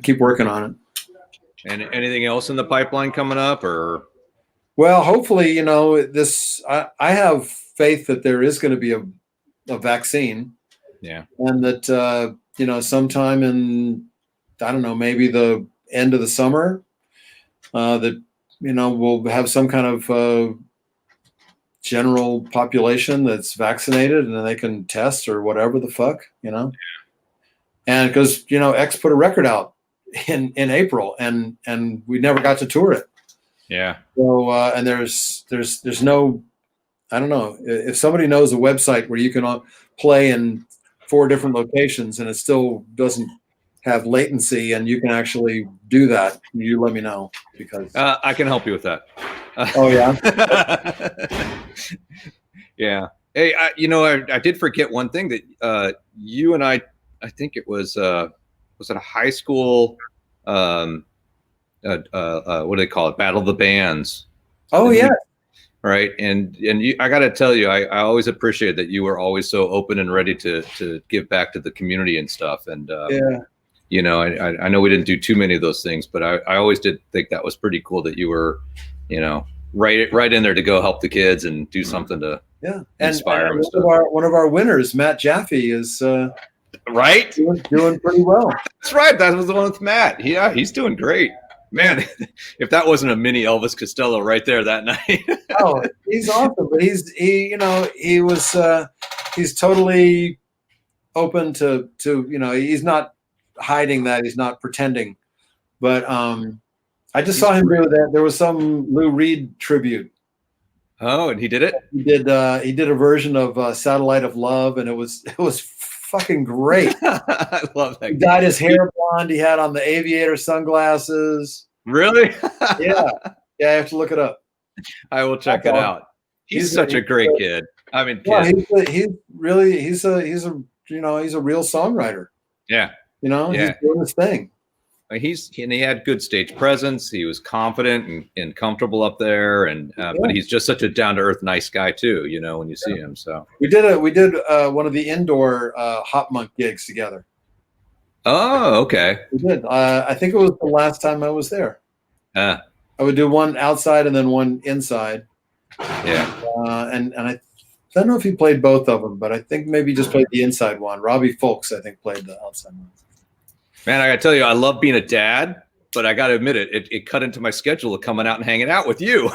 Keep working on it. And anything else in the pipeline coming up, or? Well, hopefully, you know, I have faith that there is going to be a vaccine. Yeah. And that, you know, sometime in, I don't know, maybe the end of the summer, that, you know, we'll have some kind of general population that's vaccinated, and then they can test or whatever the fuck, you know. And because, you know, X put a record out in April, and we never got to tour it. Yeah. So and there's no, I don't know, if somebody knows a website where you can play in 4 different locations and it still doesn't have latency, and you can actually do that, you let me know, because I can help you with that. Oh yeah. Yeah. Hey, you know, I did forget one thing, that you and I think it was it a high school, what do they call it? Battle of the Bands. Oh yeah. Right. And you, I got to tell you, I always appreciate that you were always so open and ready to give back to the community and stuff. And, yeah. You know, I know we didn't do too many of those things, but I always did think that was pretty cool that you were, you know, right in there to go help the kids and do something to inspire them. And one of our winners, Matt Jaffe, is right doing pretty well. That's right. That was the one with Matt. Yeah, he's doing great. Man, if that wasn't a mini Elvis Costello right there that night. Oh, he's awesome. But he's totally open to, you know, he's not hiding that, he's not pretending. But I just saw him do that. There was some Lou Reed tribute. Oh, and he did it? He did a version of Satellite of Love, and it was fucking great. I love that. He dyed his hair blonde. He had on the aviator sunglasses. Really? Yeah. Yeah, I have to look it up. I will check it out. He's such a great kid. I mean, yeah, he's a you know, he's a real songwriter. Yeah. You know, he's doing his thing. And he had good stage presence. He was confident and comfortable up there, and but he's just such a down to earth, nice guy too. You know, when you see him. So we did one of the indoor Hop Monk gigs together. Oh, okay. We did. I think it was the last time I was there. I would do one outside and then one inside. Yeah. And I don't know if he played both of them, but I think maybe just played the inside one. Robbie Folks, I think, played the outside one. Man, I got to tell you, I love being a dad, but I got to admit it cut into my schedule of coming out and hanging out with you.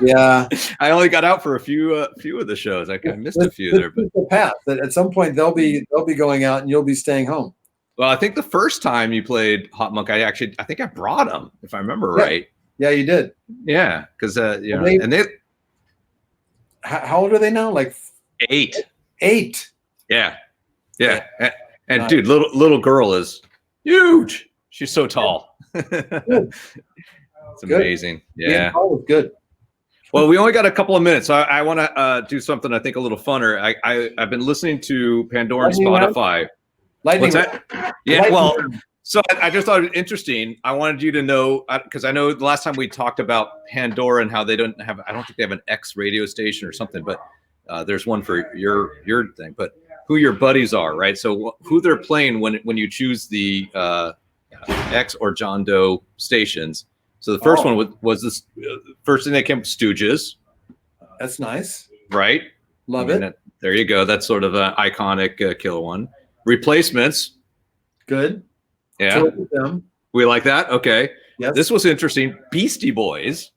Yeah. I only got out for a few of the shows. I missed a few there, but the path that at some point they'll be going out and you'll be staying home. Well, I think the first time you played Hot Monk, I think I brought them, if I remember right. Yeah, you did. Yeah, because you know, and they. How old are they now? Like 8. 8. Yeah. And nice. Dude, little girl is huge. She's so tall. It's amazing. Yeah. Good. Well, we only got a couple of minutes, so I want to do something I think a little funner. I've been listening to Pandora and Spotify. Lightning. What's that? Yeah, Lightning well, round. so I just thought it was interesting. I wanted you to know, because I know the last time we talked about Pandora and how they don't have, I don't think they have an X radio station or something, but there's one for your thing. But who your buddies are, right? So who they're playing when you choose the X or John Doe stations. So the first one was this first thing that came, Stooges. That's nice. Right. Love it. There you go. That's sort of an iconic killer one. Replacements. Good. Yeah. Them. We like that. Okay. Yes. This was interesting. Beastie Boys.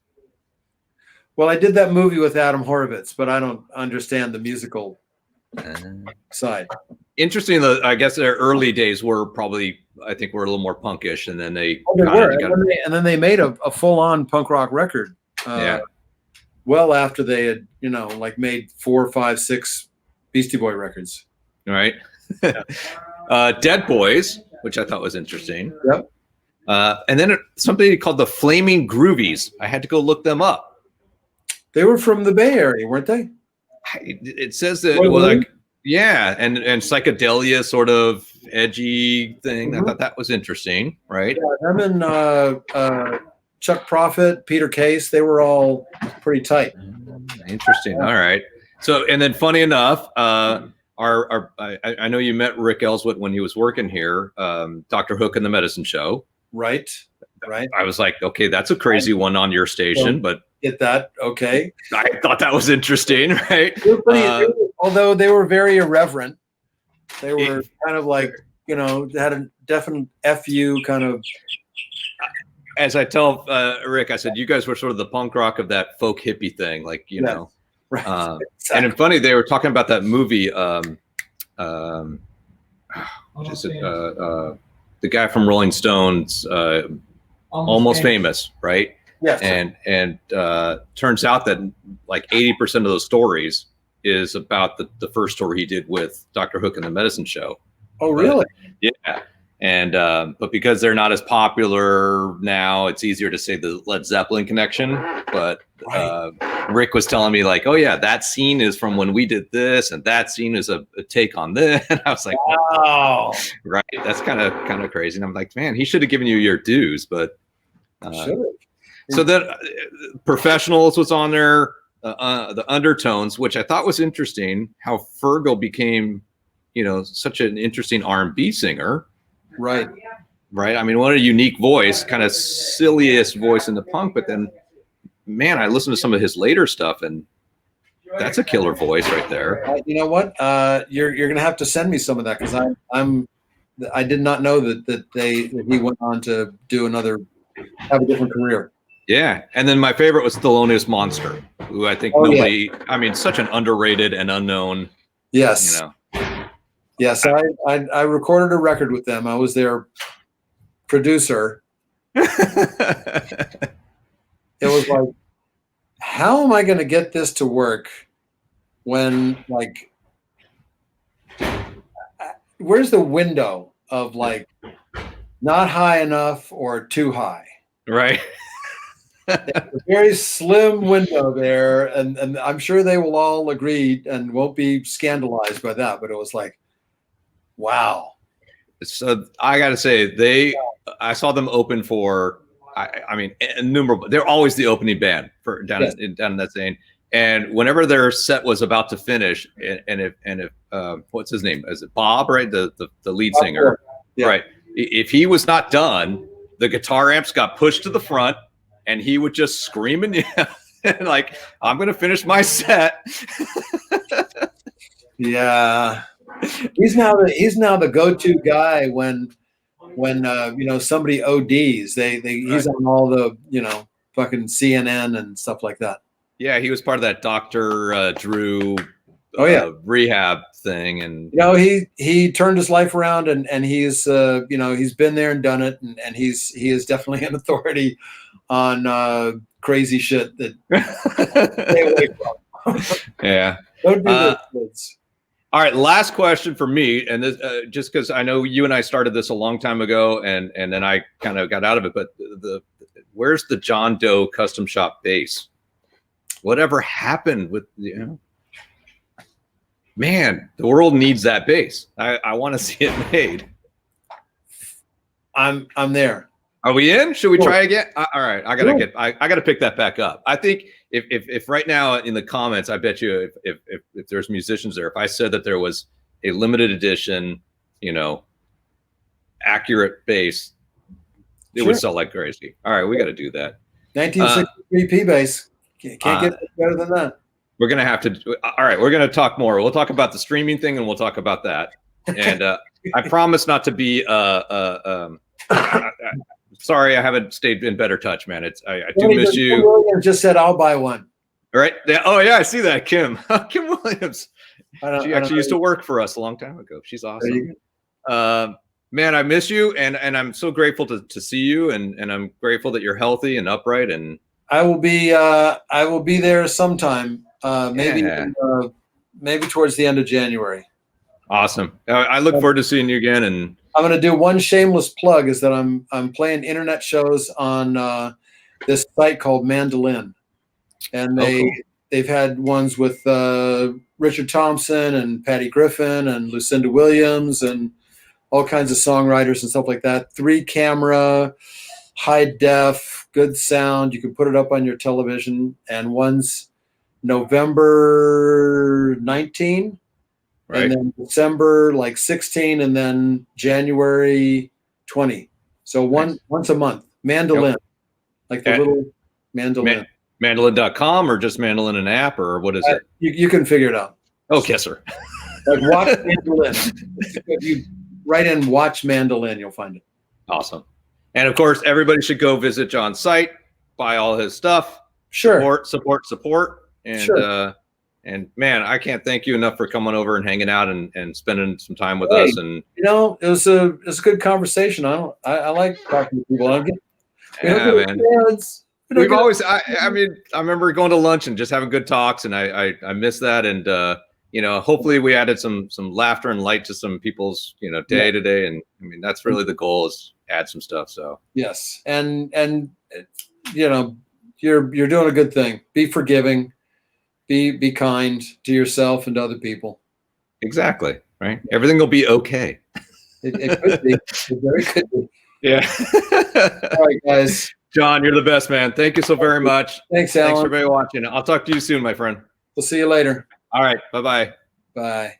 Well, I did that movie with Adam Horovitz, but I don't understand the musical side. Interesting. I guess their early days were probably, I think, were a little more punkish, and then they and then they made a full-on punk rock record. Yeah. Well, after they had, like made 4, 5, 6 Beastie Boy records. All right. Dead Boys, which I thought was interesting. Yep. And then something called the Flaming Groovies. I had to go look them up. They were from the Bay Area, weren't they? It says that it was like, yeah, and psychedelia sort of edgy thing. I thought that was interesting, right? Yeah, them and Chuck Prophet, Peter Case, they were all pretty tight. Interesting. All right. So, and then funny enough, I know you met Rick Elswit when he was working here, Dr. Hook and the Medicine Show. Right. I was like, okay, that's a crazy one on your station, but get that. Okay. I thought that was interesting, right? Although they were very irreverent. They were kind of like, had a definite FU kind of. As I tell Rick, I said, you guys were sort of the punk rock of that folk hippie thing, like, know. Right. Exactly. And it's funny, they were talking about that movie. What is it? The guy from Rolling Stones, Almost Famous, right? Yes. And turns out that like 80% of those stories is about the first tour he did with Dr. Hook and the Medicine Show. Oh, really? Yeah. And but because they're not as popular now, it's easier to say the Led Zeppelin connection. But Rick was telling me like, oh yeah, that scene is from when we did this, and that scene is a take on this. And I was like, wow, right? That's kind of crazy. And I'm like, man, he should have given you your dues. But so then Professionals was on there, the Undertones, which I thought was interesting. How Fergal became, such an interesting R&B singer. Right. I mean, what a unique voice, kind of silliest voice in the punk. But then, man, I listened to some of his later stuff, and that's a killer voice right there. You know what? You're gonna have to send me some of that because I did not know that he went on to have a different career. Yeah, and then my favorite was Thelonious Monster, who I think I mean, such an underrated and unknown. Yes. Yes, I recorded a record with them. I was their producer. It was like, how am I going to get this to work when, like, where's the window of, like, not high enough or too high? Right. A very slim window there, and I'm sure they will all agree and won't be scandalized by that, but it was like, wow. So I got to say, I saw them open for, I mean, innumerable. They're always the opening band for down in that scene. And whenever their set was about to finish, and if what's his name? Is it Bob? Right, the lead singer. Right. If he was not done, the guitar amps got pushed to the front, and he would just scream and yell, like, "I'm going to finish my set." Yeah. He's now the go-to guy when somebody ODs. He's on all the fucking CNN and stuff like that. Yeah, he was part of that Dr. Drew rehab thing, and he turned his life around, and he's he's been there and done it, and he is definitely an authority on crazy shit that stay away from. Yeah, don't do this, kids. All right, last question for me, and this just because I know you and I started this a long time ago, and then I kind of got out of it. But where's the John Doe custom shop bass? Whatever happened with man, the world needs that bass. I want to see it made. I'm there. Are we in? Should we Sure. try again? All right, I gotta pick that back up. I think if right now in the comments, I bet you if there's musicians there, if I said that there was a limited edition, accurate bass, it would sell like crazy. All right, we got to do that. 1963 P bass. Can't get better than that. We're gonna have to. All right, we're gonna talk more. We'll talk about the streaming thing, and we'll talk about that. And I promise not to be. Sorry, I haven't stayed in better touch, man. I do miss you. Kim Williams just said, "I'll buy one." All right. Yeah. Oh yeah, I see that, Kim. Kim Williams. She actually used to work for us a long time ago. She's awesome. Man, I miss you, and I'm so grateful to see you, and I'm grateful that you're healthy and upright. And I will be there sometime. Maybe towards the end of January. Awesome. I look forward to seeing you again. And I'm going to do one shameless plug is that I'm playing internet shows on this site called Mandolin, and they've had ones with Richard Thompson and Patty Griffin and Lucinda Williams and all kinds of songwriters and stuff like that. 3-camera, high def, good sound. You can put it up on your television. And one's November 19. Right. And then December 16, and then January 20. So once a month. Mandolin, like the little mandolin. Mandolin.com or just Mandolin an app, or what is it? You can figure it out. Oh, kisser. Like watch Mandolin. If you write in watch Mandolin, you'll find it. Awesome. And of course, everybody should go visit John's site, buy all his stuff. Sure. Support. And sure. And man, I can't thank you enough for coming over and hanging out and spending some time with us. And it was a good conversation. I like talking to people. Man. We've always. I mean, I remember going to lunch and just having good talks, and I miss that. And hopefully we added some laughter and light to some people's day today. And I mean, that's really the goal, is add some stuff. So yes, and you're doing a good thing. Be forgiving. Be kind to yourself and to other people. Exactly. Right. Everything will be okay. It could be. It very could be. Yeah. All right, guys. John, you're the best, man. Thank you so very much. Thanks, Alan. Thanks for everybody watching. I'll talk to you soon, my friend. We'll see you later. All right. Bye-bye. Bye.